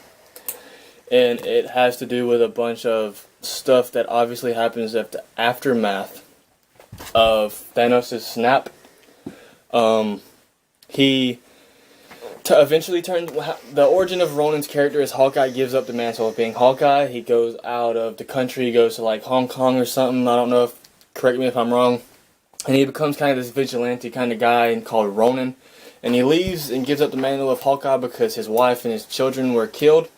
it has to do with a bunch of stuff that obviously happens at the aftermath of Thanos' snap. He eventually turns... The origin of Ronin's character is Hawkeye gives up the mantle of being Hawkeye. He goes out of the country, he goes to like Hong Kong or something. I don't know if... Correct me if I'm wrong. And he becomes kind of this vigilante kind of guy called Ronin. And he leaves and gives up the mantle of Hawkeye because his wife and his children were killed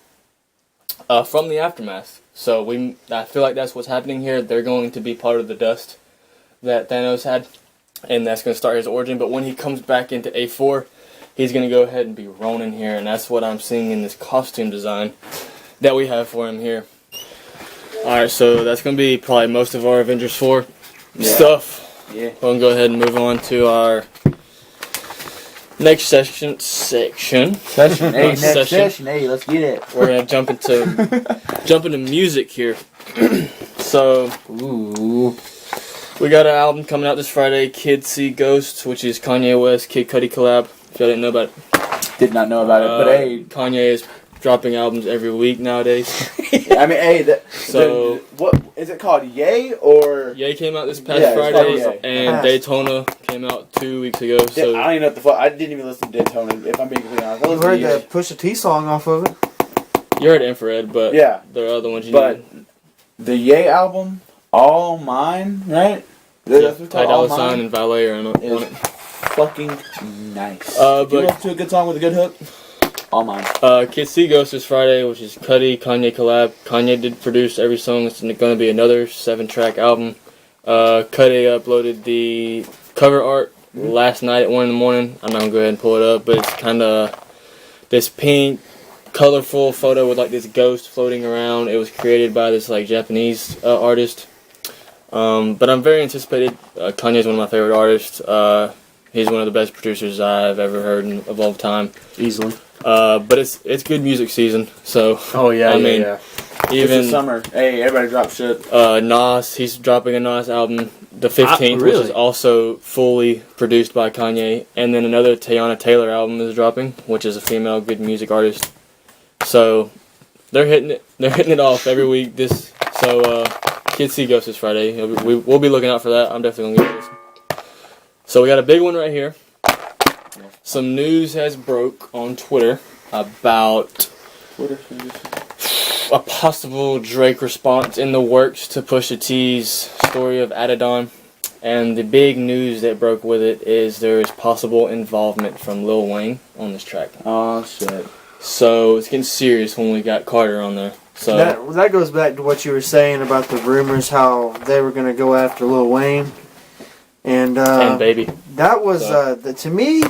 from the aftermath. So I feel like that's what's happening here. They're going to be part of the dust that Thanos had. And that's going to start his origin. But when he comes back into A4, he's going to go ahead and be Ronin here. And that's what I'm seeing in this costume design that we have for him here. Alright, so that's going to be probably most of our Avengers 4 stuff. Yeah. We'll go ahead and move on to our next session. Session. Hey, next session. Hey, let's get it. We're gonna jump into music here. So, we got an album coming out this Friday, Kids See Ghosts, which is Kanye West, Kid Cudi collab. If y'all didn't know about it. Did not know about it, but hey, Kanye is dropping albums every week nowadays. I mean, hey, what is it called? Yay or Yay came out this past Friday, and Daytona came out 2 weeks ago. So I don't even know what the fuck. I didn't even listen to Daytona. If I'm being completely honest, I heard that Pusha T song off of it. You heard Infrared, but there are other ones you need. The Yay album, All Mine, right? Ty Dolla $ign and Valet are on it. Fucking nice. If you listen to a good song with a good hook. All mine. Kids See Ghosts this Friday, which is Cudi, Kanye collab. Kanye did produce every song. It's going to be another 7-track album. Cudi uploaded the cover art last night at 1 in the morning. I'm not going to go ahead and pull it up, but it's kind of this pink, colorful photo with like this ghost floating around. It was created by this like Japanese artist. But I'm very anticipated. Kanye's one of my favorite artists. He's one of the best producers I've ever heard of all time. Easily. But it's good music season, so even it's the summer. Hey, everybody drop shit. Nas, he's dropping a Nas album the 15th, which is also fully produced by Kanye, and then another Teyana Taylor album is dropping, which is a female good music artist. So they're hitting it off every week. Kids see Ghosts this Friday. We'll be looking out for that. I'm definitely gonna get this. So we got a big one right here. Some news has broke on Twitter about a possible Drake response in the works to Pusha T's story of Adidon. And the big news that broke with it is there is possible involvement from Lil Wayne on this track. Oh, shit. So it's getting serious when we got Carter on there. So that goes back to what you were saying about the rumors, how they were going to go after Lil Wayne. And Baby. That was, to me,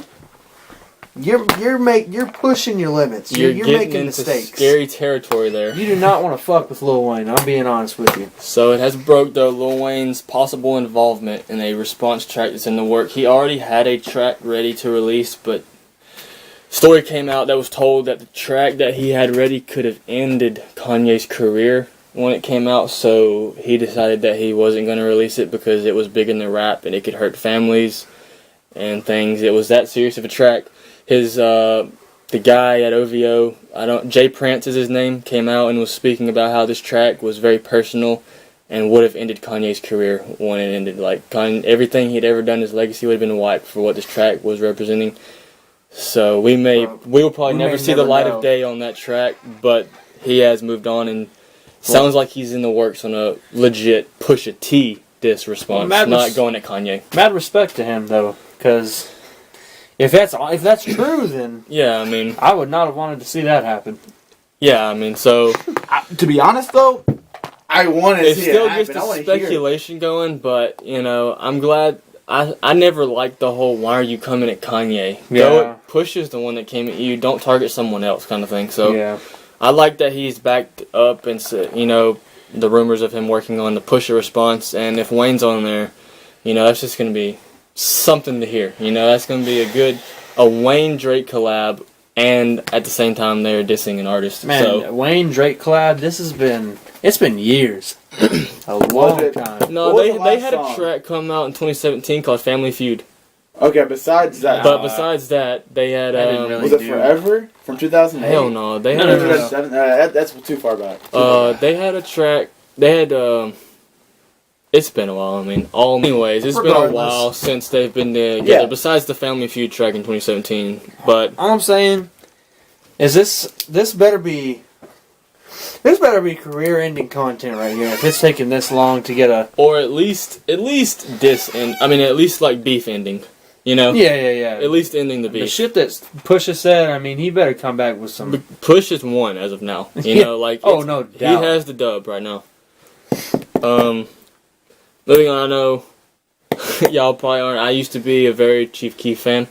you're pushing your limits. You're getting making into mistakes. Scary territory there. You do not want to fuck with Lil Wayne. I'm being honest with you. So it has broke, though, Lil Wayne's possible involvement in a response track that's in the work. He already had a track ready to release, but story came out that was told that the track that he had ready could have ended Kanye's career when it came out, so he decided that he wasn't going to release it because it was big in the rap and it could hurt families and things. It was that serious of a track. His the guy at OVO, Jay Prince is his name, came out and was speaking about how this track was very personal and would have ended Kanye's career when it ended. Like everything he'd ever done, his legacy would have been wiped for what this track was representing. So we will probably never see the light of day on that track, but he has moved on and sounds like he's in the works on a legit Pusha T diss response, not going at Kanye. Mad respect to him though, because if that's true, then yeah, I mean, I would not have wanted to see that happen. Yeah, I mean, so to be honest though, I wanted to it see still it gets happen. the speculation going, but I'm glad. I never liked the whole "why are you coming at Kanye?" Yeah. Push is the one that came at you. Don't target someone else, kind of thing. So Yeah. I like that he's backed up and said, the rumors of him working on the Pusha response, and if Wayne's on there, that's just gonna be something to hear. That's gonna be a Wayne Drake collab, and at the same time they're dissing an artist. Man, So Wayne Drake collab. It's been years, a long time. no, What was they the last had a song? track come out in 2017 called Family Feud. Okay, besides that, But besides that, they had I didn't really was it do. Forever from 2008? hell no. They No, had no, no. 2007? That's too far back. they had a track. They had it's been a while. I mean, anyways, it's been a Regardless. while since they've been together. Yeah. Besides the Family Feud track in 2017, but All I'm saying is this better be career-ending content right here. If it's taking this long to get a or at least diss and at least like beef ending. Yeah. At least ending the The beef. shit that Pusha said. He better come back with some. Push is one as of now. Oh, no he doubt. has the dub right now. Moving on, I know y'all probably aren't. I used to be a very Chief Keef fan.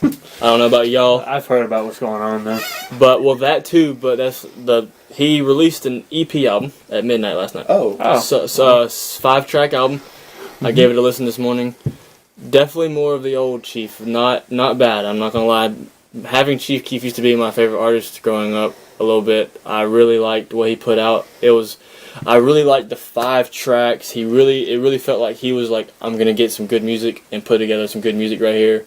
I don't know about y'all, I've heard about what's going on though. but that too. But he released an EP album at midnight last night. Oh. So 5-track album. I gave it a listen this morning. Definitely more of the old Chief. Not bad. I'm not gonna lie. Having Chief Keef used to be my favorite artist growing up a little bit. I really liked what he put out. I really liked the 5 tracks. It really felt like he was like, I'm gonna get some good music and put together some good music right here.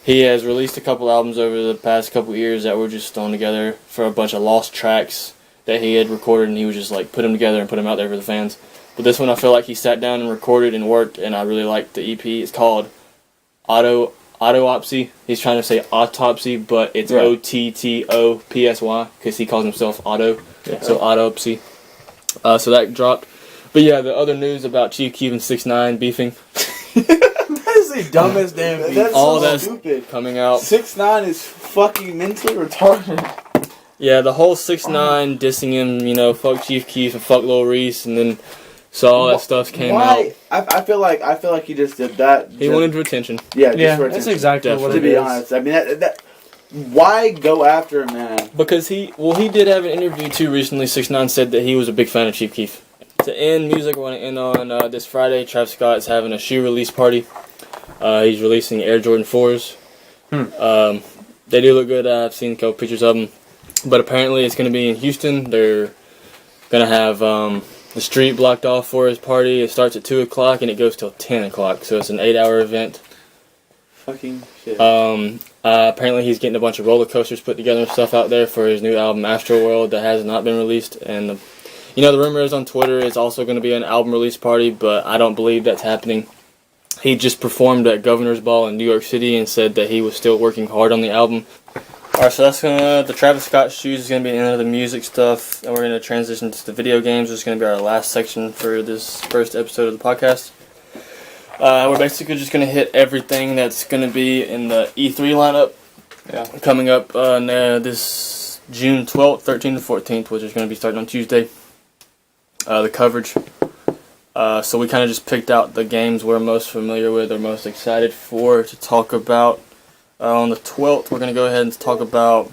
He has released a couple albums over the past couple years that were just thrown together for a bunch of lost tracks that he had recorded, and he was just like put them together and put them out there for the fans. But this one I feel like he sat down and recorded and worked, and I really liked the EP. It's called Autopsy. He's trying to say autopsy, but it's Right. OTTOPSY because he calls himself Auto. Yeah. So Autopsy. So that dropped. But yeah, the other news about Chief Keef and 6ix9ine beefing that is the dumbest damn beat. That's all so that's stupid. coming out. 6ix9ine is fucking mentally retarded. Yeah, the whole 6ix9ine dissing him, fuck Chief Keef and fuck Lil Reese, and then so all that stuff came out. I feel like he just did that. He wanted attention. Yeah, just Yeah, for that's attention. exactly what To it be is. honest, that why go after him, man? Because he did have an interview too recently. 6ix9ine said that he was a big fan of Chief Keef. To end music, I want to end on this Friday. Travis Scott's having a shoe release party. He's releasing Air Jordan 4s. They do look good. I've seen a couple pictures of them. But apparently it's going to be in Houston. They're going to have the street blocked off for his party. It starts at 2 o'clock and it goes till 10 o'clock. So it's an 8-hour event. Fucking shit. Apparently he's getting a bunch of roller coasters put together and stuff out there for his new album Astroworld that has not been released. And the rumor is on Twitter it's also going to be an album release party, but I don't believe that's happening. He just performed at Governor's Ball in New York City and said that he was still working hard on the album. Alright, so that's the Travis Scott Shoes is going to be the end of the music stuff, and we're going to transition to the video games, which is going to be our last section for this first episode of the podcast. We're basically just going to hit everything that's going to be in the E3 lineup coming up this June 12th, 13th, and 14th, which is going to be starting on Tuesday. The coverage. So we kind of just picked out the games we're most familiar with or most excited for to talk about. On the 12th, we're going to go ahead and talk about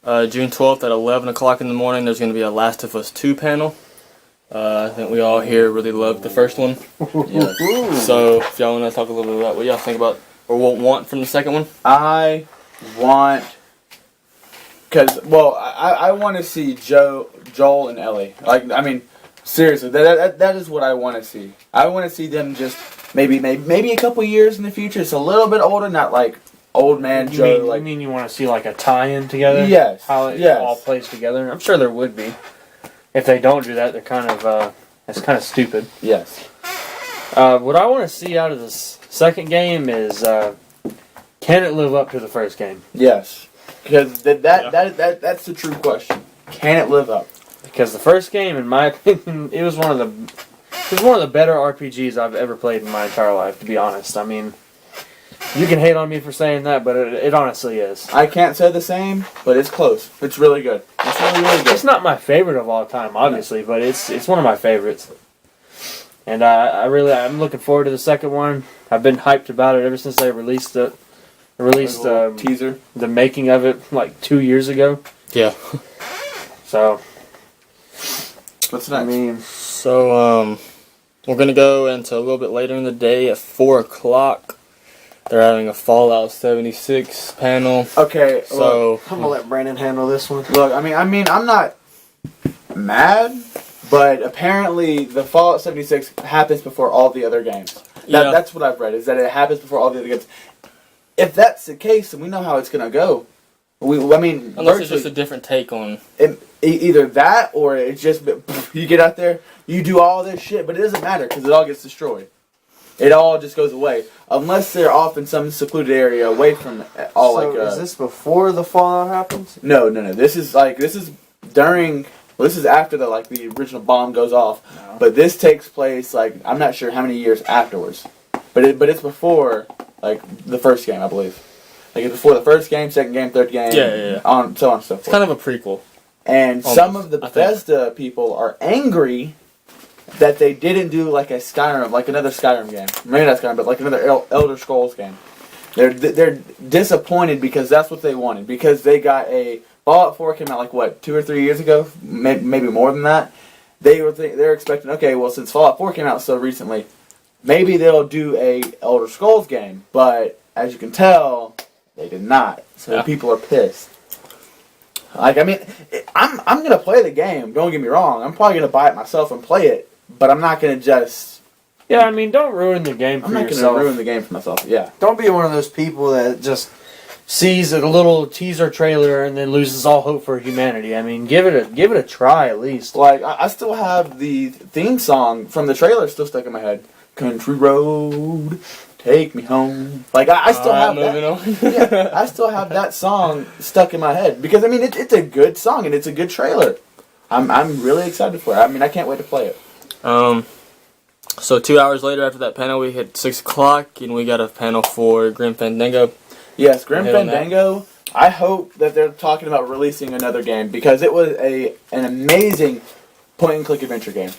June 12th at 11 o'clock in the morning. There's going to be a Last of Us 2 panel. I think we all here really loved the first one. So if y'all want to talk a little bit about what y'all think about or want from the second one. I want... I want to see Joel and Ellie. Seriously, that is what I want to see. I want to see them just maybe a couple years in the future. It's a little bit older, not like old man Joe. You mean you want to see like a tie-in together? Yes. How it yes. all plays together? I'm sure there would be. If they don't do that, they're kind of it's kind of stupid. Yes. What I want to see out of this second game is can it live up to the first game? Yes. Because that's the true question. Can it live up? Because the first game, in my opinion, it was one of the better RPGs I've ever played in my entire life. To be honest, I mean, you can hate on me for saying that, but it honestly is. I can't say the same, but it's close. It's really good. It's really good. It's not my favorite of all time, obviously, but it's one of my favorites. And I'm looking forward to the second one. I've been hyped about it ever since they released it. Teaser. The making of it like 2 years ago. Yeah. So. What's next? I mean, so we're gonna go into a little bit later in the day at 4 o'clock. They're having a Fallout 76 panel. Okay, so I'm gonna let Brandon handle this one. Look, I mean, I'm not mad, but apparently the Fallout 76 happens before all the other games. That's what I've read, is that it happens before all the other games. If that's the case, then we know how it's gonna go. Unless it's just a different take on either that or it's just you get out there, you do all this shit, but it doesn't matter because it all gets destroyed. It all just goes away unless they're off in some secluded area away from all. So is this before the Fallout happens? No. This is during. Well, this is after the original bomb goes off, but this takes place I'm not sure how many years afterwards, but it's before the first game, I believe. It's before the first game, second game, third game, yeah. on so on and so forth. It's kind of a prequel. And some of the Bethesda people are angry that they didn't do a Skyrim, another Skyrim game. Maybe not Skyrim, but another Elder Scrolls game. They're disappointed because that's what they wanted. Because they got a Fallout 4 came out 2 or 3 years ago, maybe more than that. They're expecting, okay, well since Fallout 4 came out so recently, maybe they'll do a Elder Scrolls game. But as you can tell, they did not. So people are pissed. I'm gonna play the game. Don't get me wrong. I'm probably gonna buy it myself and play it, but I'm not gonna just. Yeah, I mean, don't ruin the game for yourself. I'm not gonna ruin the game for myself. Yeah. Don't be one of those people that just sees a little teaser trailer and then loses all hope for humanity. I mean, give it a try at least. I still have the theme song from the trailer still stuck in my head. Country road, take me home. I still have that. Yeah, I still have that song stuck in my head because it's a good song and it's a good trailer. I'm really excited for it. I can't wait to play it. So 2 hours later after that panel, we hit 6 o'clock and we got a panel for Grim Fandango. Yes, Grim Fandango. I hope that they're talking about releasing another game because it was an amazing point-and-click adventure game.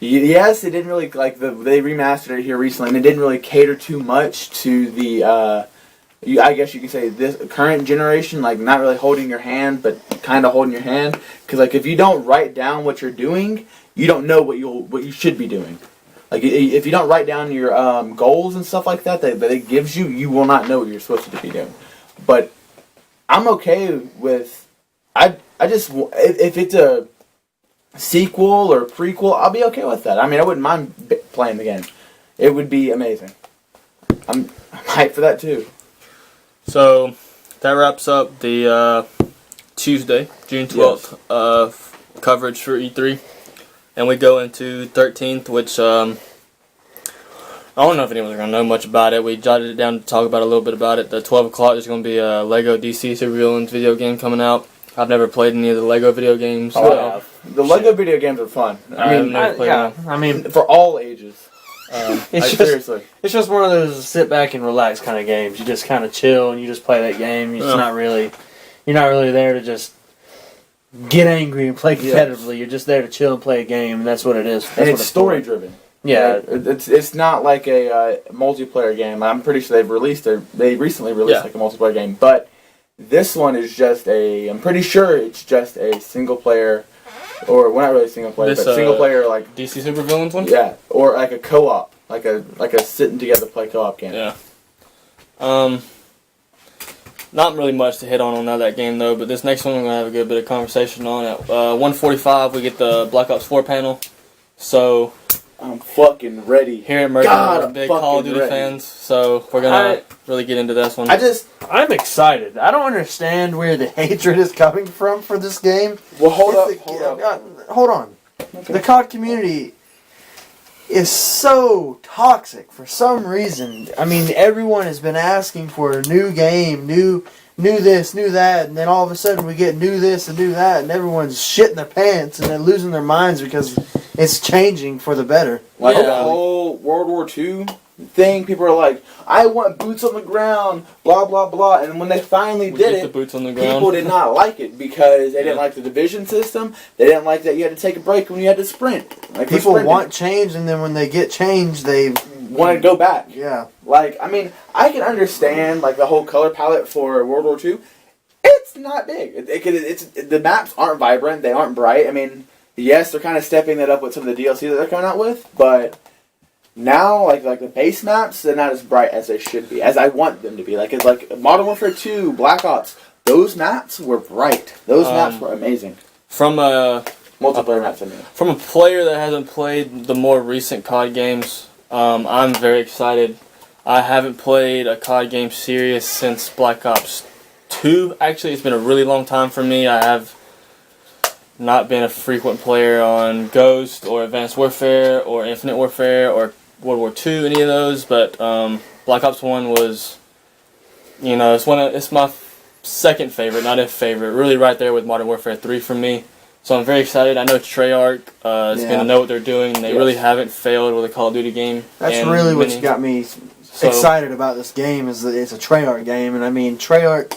Yes, it didn't really they remastered it here recently, and it didn't really cater too much to the. I guess you could say this current generation, not really holding your hand, but kind of holding your hand. Because if you don't write down what you're doing, you don't know what you should be doing. If you don't write down your goals and stuff like that it gives you, you will not know what you're supposed to be doing. But I'm okay with. I just if it's a sequel or prequel, I'll be okay with that. I wouldn't mind playing the game. It would be amazing. I'm hyped for that too. So that wraps up the Tuesday, June 12th, coverage for E3. And we go into 13th, which I don't know if anyone's going to know much about it. We jotted it down to talk about a little bit about it. The 12 o'clock, there's going to be a Lego DC Supervillains video game coming out. I've never played any of the Lego video games. The Lego video games are fun. I mean, for all ages. Seriously, it's just one of those sit back and relax kind of games. You just kind of chill and you just play that game. You're not really there to just get angry and play competitively. You're just there to chill and play a game, and that's what it is. And it's story driven. Yeah, it's not like a multiplayer game. I'm pretty sure they recently released like a multiplayer game, but this one is just I'm pretty sure it's just a single player, or well, not really single player, but single player like DC Supervillains one. Yeah, or like a co-op, like a sitting together play co-op game. Yeah. Not really much to hit on that game though, but this next one we're gonna have a good bit of conversation on. At 1:45 we get the Black Ops 4 panel. So I'm fucking ready. Here at Merton, we're big Call of Duty fans, so we're gonna really get into this one. I'm excited. I don't understand where the hatred is coming from for this game. Well, hold up. Hold on. Okay. The COD community is so toxic for some reason. I mean, everyone has been asking for a new game, new this, new that, and then all of a sudden we get new this and new that, and everyone's shitting their pants and then losing their minds because it's changing for the better. Like the whole World War II thing, people are like, I want boots on the ground, blah, blah, blah. And when they finally did it, the boots on the ground. People did not like it because they didn't like the division system. They didn't like that you had to take a break when you had to sprint. Like people want change, and then when they get change, they want to go back. Yeah. Like, I mean, I can understand like the whole color palette for World War II. It's not big. The maps aren't vibrant. They aren't bright. I mean, yes, they're kind of stepping that up with some of the DLC that they're coming out with, but now, like the base maps, they're not as bright as they should be, as I want them to be. Like, it's like Modern Warfare 2, Black Ops, those maps were bright. Those maps were amazing. From a multiplayer maps, I mean. From a player that hasn't played the more recent COD games, I'm very excited. I haven't played a COD game serious since Black Ops 2. Actually, it's been a really long time for me. I have not been a frequent player on Ghost or Advanced Warfare or Infinite Warfare or World War II, any of those, but Black Ops 1 was, it's my second favorite, not a favorite, really right there with Modern Warfare 3 for me. So I'm very excited. I know Treyarch is going to know what they're doing. They really haven't failed with a Call of Duty game. That's really what got me excited about this game, is that it's a Treyarch game, and I mean, Treyarch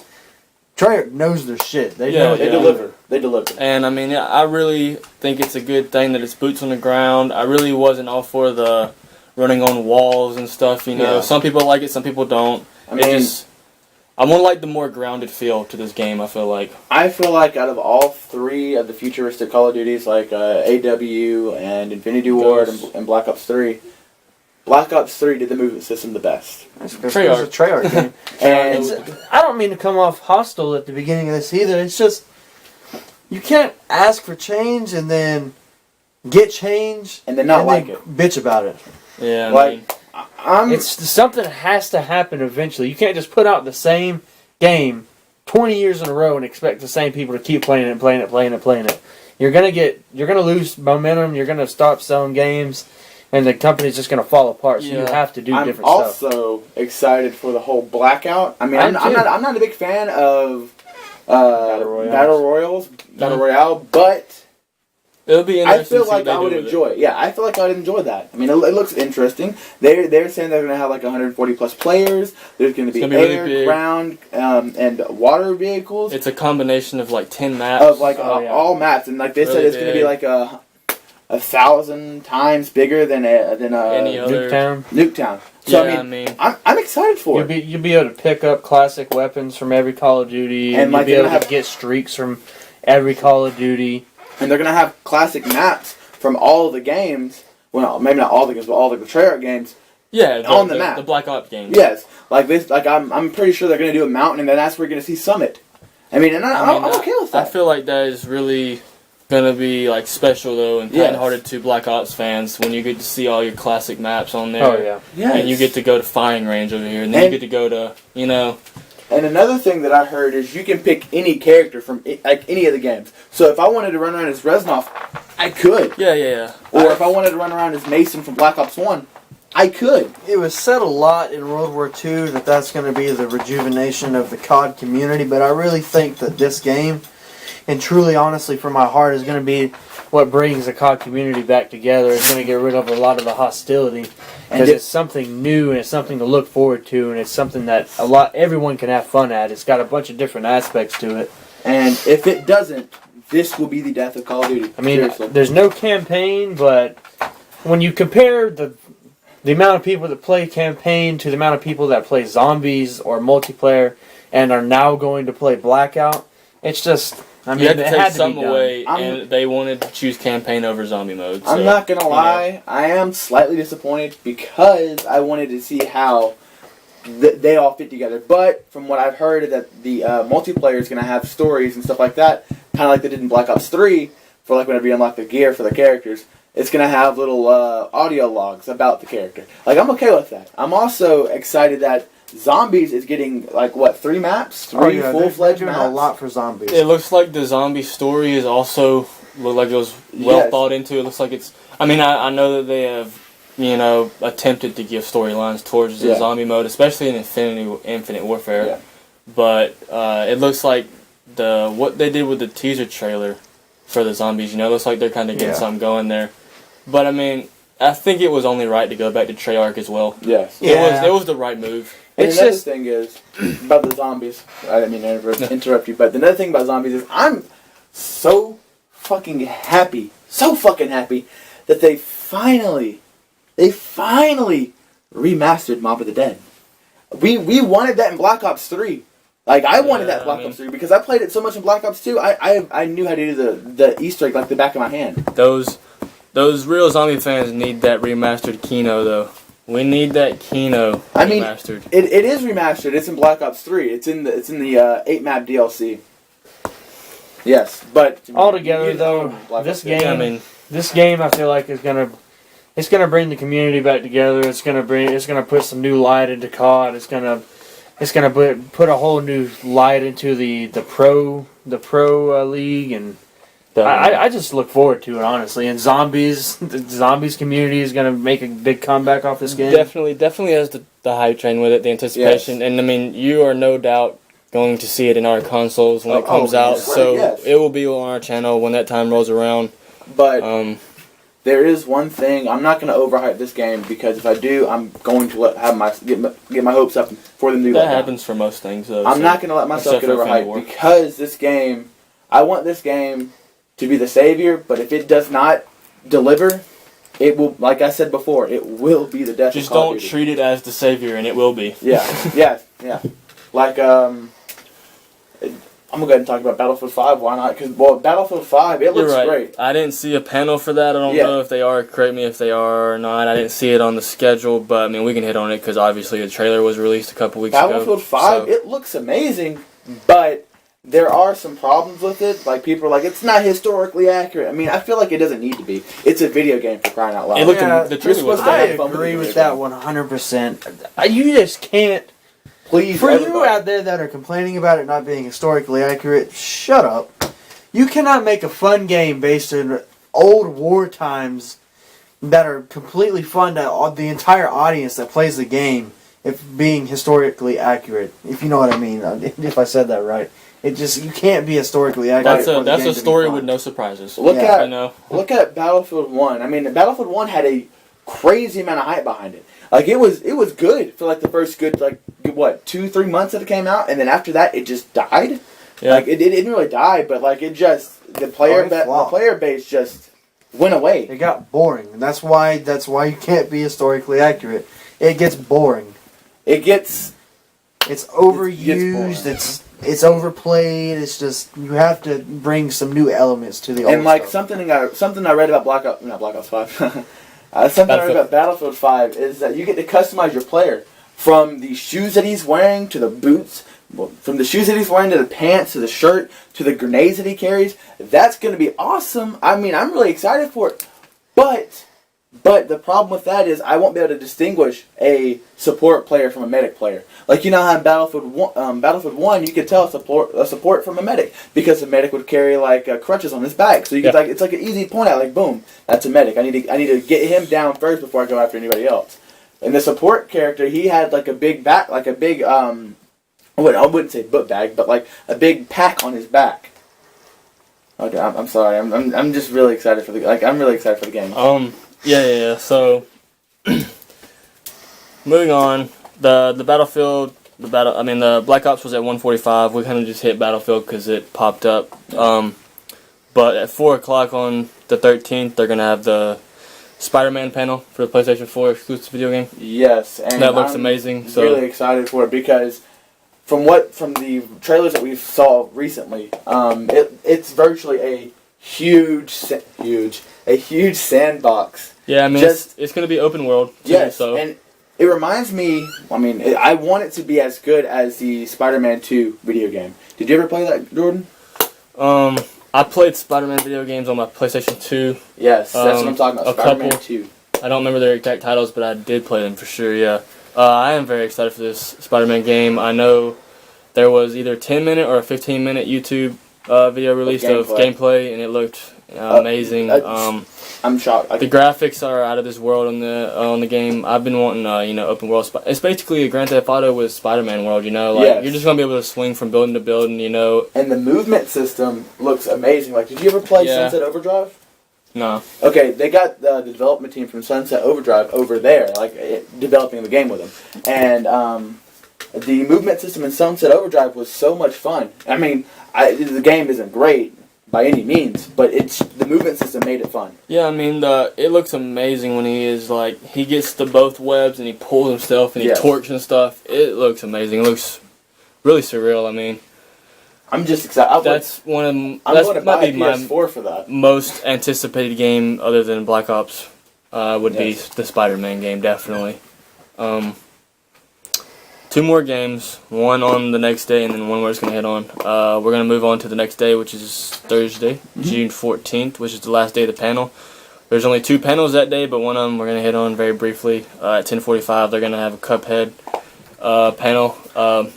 knows their shit. They deliver. They deliver. And I mean, I really think it's a good thing that it's boots on the ground. I really wasn't all for the running on walls and stuff, Some people like it, some people don't. I mean, I want to like the more grounded feel to this game, I feel like. I feel like out of all three of the futuristic Call of Duties, like AW and Infinity Ward and Black Ops 3, Black Ops 3 did the movement system the best. It's a Treyarch game. And I don't mean to come off hostile at the beginning of this either. It's just, you can't ask for change and then get change and then not like it. Bitch about it. Yeah, it's something that has to happen eventually. You can't just put out the same game 20 years in a row and expect the same people to keep playing it and playing it, playing it, playing it. You're gonna lose momentum. You're gonna stop selling games, and the company's just gonna fall apart. So you have to do different stuff. I'm also excited for the whole Blackout. I mean, I'm not a big fan of Battle Royale, but it'll be interesting. I feel like I would enjoy it. Yeah, I feel like I would enjoy that. I mean, it looks interesting. They're saying they're going to have like 140 plus players. There's going to be air, really ground, and water vehicles. It's a combination of like 10 maps. Of like all maps, and like they said, it's going to be like 1,000 times bigger than any other Nuketown. So I mean, I'm excited for it. You'll be able to pick up classic weapons from every Call of Duty, and you'll be able to get streaks from every Call of Duty. And they're going to have classic maps from all of the games. Well, maybe not all the games, but all the Treyarch games. Yeah, on the map. The Black Ops games. Yes, like this. Like I'm pretty sure they're going to do a mountain, and then that's where you're going to see Summit. I mean, I'm okay with that. I feel like that is really going to be like special though, and kind-hearted to Black Ops fans when you get to see all your classic maps on there. Oh yeah, yes. And you get to go to firing range over here, and then you get to go to And another thing that I heard is you can pick any character from like any of the games. So if I wanted to run around as Reznov, I could. Yeah. Or if I wanted to run around as Mason from Black Ops 1, I could. It was said a lot in World War II that that's going to be the rejuvenation of the COD community, but I really think that this game, and truly, honestly, from my heart, is going to be what brings the COD community back together. It's going to get rid of a lot of the hostility, because it's something new and it's something to look forward to, and it's something that everyone can have fun at. It's got a bunch of different aspects to it. And if it doesn't, this will be the death of Call of Duty. I mean, seriously. There's no campaign, but when you compare the amount of people that play campaign to the amount of people that play zombies or multiplayer and are now going to play Blackout, it's just, I mean, You had to it take had to be something done. away, and they wanted to choose campaign over zombie mode. So, I'm not going to lie, I am slightly disappointed because I wanted to see how they all fit together. But from what I've heard, that the multiplayer is going to have stories and stuff like that, kind of like they did in Black Ops 3, for like whenever you unlock the gear for the characters. It's going to have little audio logs about the character. Like, I'm okay with that. I'm also excited that Zombies is getting, like, what, 3 maps? 3 full-fledged they're doing maps? a lot for zombies. It looks like the zombie story is also look like it was well thought into. It looks like it's. I mean, I know that they have, attempted to give storylines towards the zombie mode, especially in Infinite Warfare. Yeah. But it looks like what they did with the teaser trailer for the zombies. It looks like they're kind of getting something going there. But I mean, I think it was only right to go back to Treyarch as well. Yes. It was the right move. And It's another just- thing is, about the zombies, I didn't mean to interrupt you, but another thing about zombies is I'm so fucking happy that they finally remastered Mob of the Dead. We wanted that in Black Ops 3. Like, I wanted that in Black Ops 3 because I played it so much in Black Ops 2, I knew how to do the Easter egg like the back of my hand. Those real zombie fans need that remastered Kino, though. We need that Kino remastered. It is remastered. It's in Black Ops 3. It's in the 8-map DLC. Yes, but Altogether, though, this game, this game, I feel like is gonna bring the community back together. It's gonna put some new light into COD. It's gonna put a whole new light into the pro league, and I just look forward to it, honestly. And the zombies community is gonna make a big comeback off this game. Definitely has the hype train with it, the anticipation, Yes. and I mean, you are no doubt going to see it in our consoles when it comes out. yes. So Yes. it will be on our channel when that time rolls around. But there is one thing, I'm not going to overhype this game because if I do, I'm going to get my hopes up for them to do That happens for most things, though. I'm not going to let myself get except for Infinity overhyped War. because this game, I want this game to be the savior, but if it does not deliver, it will, like I said before, it will be the death Just of Call don't of Duty. treat it as the savior, and it will be. Yeah. Like, I'm going to go ahead and talk about Battlefield 5, why not? Because, Battlefield 5, it looks You're right. great. I didn't see a panel for that. I don't know if they are. Correct me if they are or not. I didn't see it on the schedule, but I mean, we can hit on it because obviously the trailer was released a couple weeks ago. Battlefield 5, it looks amazing, but there are some problems with it. Like, people are like, it's not historically accurate. I mean, I feel like it doesn't need to be. It's a video game, for crying out loud. It looked Yeah, the trailer was. supposed to I have fun with agree the with video that 100%. You just can't. Please, For everybody. you out there that are complaining about it not being historically accurate, shut up. You cannot make a fun game based on old war times that are completely fun to the entire audience that plays the game if being historically accurate. If you know what I mean. If I said that right. You can't be historically accurate. That's a story with no surprises. Look Yeah. Look at Battlefield 1. I mean, Battlefield 1 had a crazy amount of hype behind it. Like, it was good for, like, the first good, 2-3 months that it came out, and then after that, it just died. Yeah. Like, it didn't really die, but, like, it just, the player base just went away. It got boring. And that's why you can't be historically accurate. It gets boring. It's overused. It's overplayed. It's just you have to bring some new elements to the old and, like, stuff. something I read about Black Ops 5. Something I read about Battlefield 5 is that you get to customize your player from the shoes that he's wearing to the boots, from the shoes that he's wearing to the pants to the shirt to the grenades that he carries. That's going to be awesome. I mean, I'm really excited for it. But But the problem with that is I won't be able to distinguish a support player from a medic player. Like, you know how in Battlefield 1 you could tell a support from a medic because the medic would carry like crutches on his back. So you could it's like an easy point out, like boom, that's a medic. I need to get him down first before I go after anybody else. And the support character, he had like a big back, like a big I wouldn't say book bag, but like a big pack on his back. Okay, I'm sorry. I'm just really excited for I'm really excited for the game. Yeah. So, moving on, the Battlefield, the Black Ops was at 1:45. We kind of just hit Battlefield because it popped up. But at 4 o'clock on the 13th, they're gonna have the Spider-Man panel for the PlayStation 4 exclusive video game. Yes, and that looks amazing. So really excited for it because from the trailers that we saw recently, it's virtually a huge sandbox. Yeah, I mean, it's going to be open world. Too, yes, so. And it reminds me, I want it to be as good as the Spider-Man 2 video game. Did you ever play that, Jordan? I played Spider-Man video games on my PlayStation 2. Yes, that's what I'm talking about, Spider-Man 2. I don't remember their exact titles, but I did play them for sure, yeah. I am very excited for this Spider-Man game. I know there was either a 10-minute or a 15-minute YouTube video released of gameplay, and it looked amazing. I'm shocked. The graphics are out of this world on the game. I've been wanting open world. It's basically a Grand Theft Auto with Spider-Man world. You're just gonna be able to swing from building to building. And the movement system looks amazing. Like, did you ever play Sunset Overdrive? No. Okay, they got the development team from Sunset Overdrive over there, developing the game with them. And the movement system in Sunset Overdrive was so much fun. I mean, the game isn't great by any means, but the movement system made it fun. Yeah, I mean, it looks amazing when he gets to both webs and he pulls himself and he torques and stuff. It looks amazing. It looks really surreal. I mean, I'm just excited. That's one of them. I'm going to buy a PS4 for that. Most anticipated game other than Black Ops would be the Spider-Man game, definitely. 2 more games, one on the next day and then one we're just going to hit on. We're going to move on to the next day, which is Thursday, June 14th, which is the last day of the panel. There's only 2 panels that day, but one of them we're going to hit on very briefly. At 10:45, they're going to have a Cuphead panel.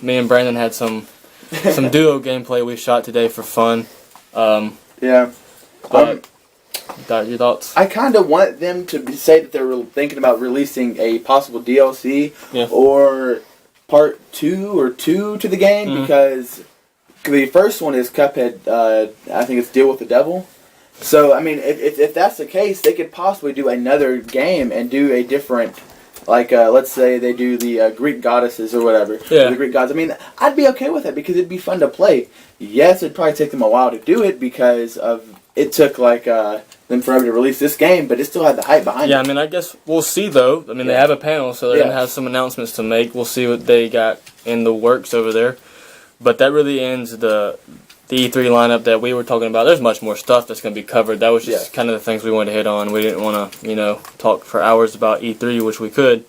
Me and Brandon had some duo gameplay we shot today for fun. Yeah. But your thoughts? I kind of want them to say that they're thinking about releasing a possible DLC or part 2 to the game because the first one is Cuphead. I think it's Deal with the Devil. So I mean, if that's the case, they could possibly do another game and do a different. Let's say they do the Greek goddesses or whatever. Yeah. The Greek gods. I mean, I'd be okay with that because it'd be fun to play. Yes, it'd probably take them a while to do it because it took them forever to release this game, but it still had the hype behind it. Yeah, I mean, I guess we'll see though. I mean, they have a panel, so they're going to have some announcements to make. We'll see what they got in the works over there. But that really ends the E3 lineup that we were talking about. There's much more stuff that's going to be covered. That was just kind of the things we wanted to hit on. We didn't want to, talk for hours about E3, which we could.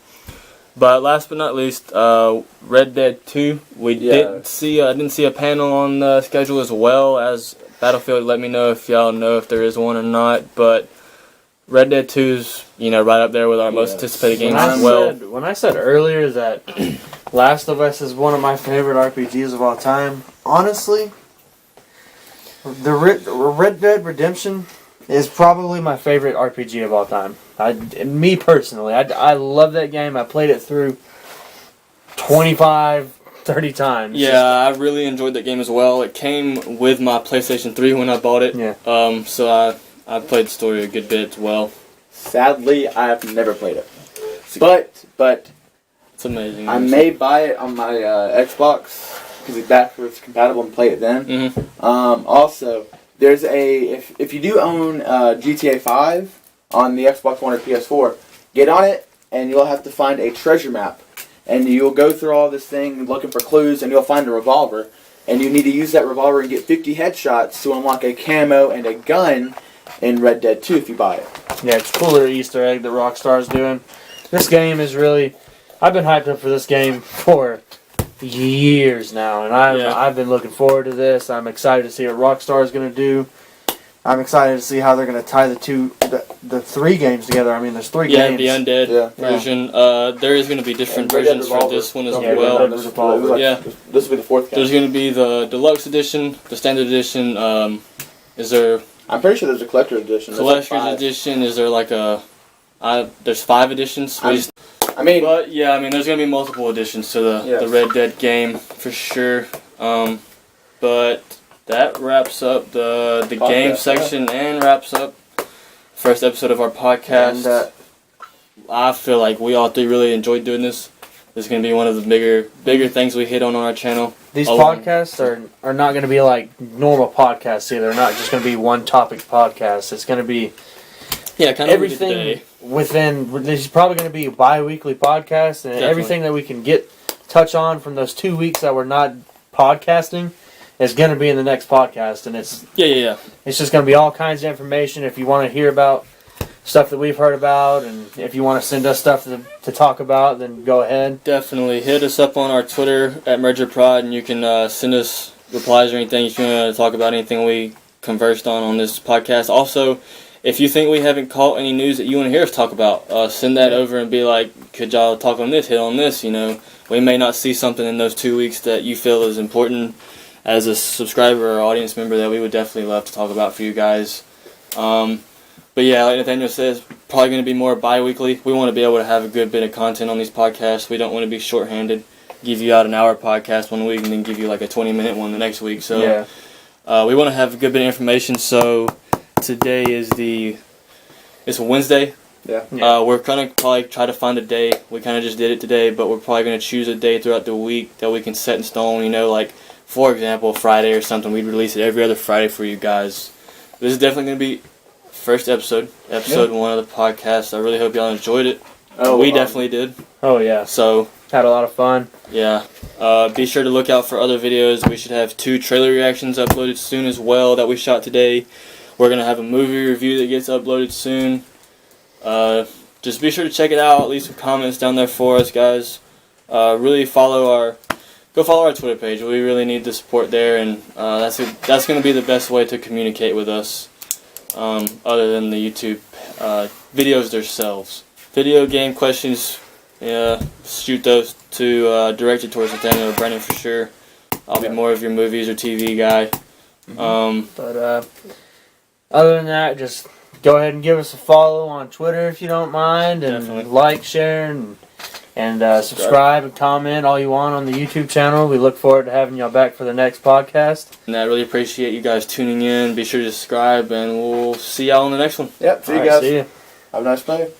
But last but not least, Red Dead 2. I didn't see a panel on the schedule as well as Battlefield. Let me know if y'all know if there is one or not. But Red Dead 2's, right up there with our most anticipated games as well. When I said earlier that Last of Us is one of my favorite RPGs of all time, honestly, the Red Dead Redemption is probably my favorite RPG of all time. Me personally, I love that game. I played it through 25, 30 times. Yeah, I really enjoyed that game as well. It came with my PlayStation 3 when I bought it. Yeah. So I played the story a good bit as well. Sadly, I have never played it. But it's amazing. I may buy it on my Xbox because it's backwards compatible and play it then. Mm-hmm. Also, there's if you do own GTA 5 on the Xbox One or PS4, get on it and you'll have to find a treasure map. And you'll go through all this thing looking for clues and you'll find a revolver. And you need to use that revolver and get 50 headshots to unlock a camo and a gun in Red Dead 2 if you buy it. Yeah, it's a cool little Easter egg that Rockstar's doing. This game is really... I've been hyped up for this game for years now, and I've been looking forward to this. I'm excited to see what Rockstar is going to do. I'm excited to see how they're going to tie the the 3 games together. I mean, there's 3 Yeah, games. the undead Yeah. version. There is going to be different And Red Dead versions for Revolver. this one as Don't Yeah, forget well. Red that. Dead Revolver. Like- Yeah. This will be the 4th game. There's going to be the deluxe edition, the standard edition. Is there I'm pretty sure there's a collector's edition. There's like collector's 5. edition? Is there like a? There's 5 editions. I mean, But yeah, I mean, there's gonna be multiple additions to the Yes. Red Dead game for sure. But that wraps up the Podcast, game section and wraps up first episode of our podcast. And, I feel like we all 3 really enjoyed doing this. This is gonna be one of the bigger things we hit on our channel. These Along- podcasts are not going to be like normal podcasts either. They're not just going to be one topic podcast. It's going to be Yeah, kind of everything within. This is probably going to be a bi-weekly podcast, and Definitely. everything that we can touch on from those 2 weeks that we're not podcasting is going to be in the next podcast. And it's Yeah. just going to be all kinds of information. If you want to hear about stuff that we've heard about, and if you want to send us stuff to talk about, then go ahead. Definitely hit us up on our Twitter at MergerProd, and you can send us replies or anything if you want to talk about anything we conversed on this podcast. Also, if you think we haven't caught any news that you want to hear us talk about, send that over and be like, could y'all talk on this, hit on this, We may not see something in those 2 weeks that you feel is important as a subscriber or audience member that we would definitely love to talk about for you guys. But yeah, like Nathaniel says, probably going to be more bi-weekly. We want to be able to have a good bit of content on these podcasts. We don't want to be short-handed, give you out an hour podcast one week and then give you like a 20-minute one the next week. So we want to have a good bit of information. So today is it's a Wednesday. Yeah. We're going to probably try to find a day. We kind of just did it today, but we're probably going to choose a day throughout the week that we can set in stone. Like, for example, Friday or something. We'd release it every other Friday for you guys. This is definitely going to be first episode 1 of the podcast. I really hope y'all enjoyed it. We definitely did. Oh yeah, So had a lot of fun. yeah, be sure to look out for other videos. We should have 2 trailer reactions uploaded soon as well that we shot today. We're gonna have a movie review that gets uploaded soon. Just be sure to check it out. Leave some comments down there for us, guys. Really go follow our Twitter page. We really need the support there, and that's gonna be the best way to communicate with us. Other than the YouTube videos themselves. Video game questions, shoot those to directed towards Nathaniel or Brennan for sure. I'll be more of your movies or TV guy. But other than that, just go ahead and give us a follow on Twitter if you don't mind, and Definitely. like, share, and subscribe and comment all you want on the YouTube channel. We look forward to having y'all back for the next podcast. And I really appreciate you guys tuning in. Be sure to subscribe, and we'll see y'all on the next one. Yep. See you All right, guys. see ya. Have a nice day.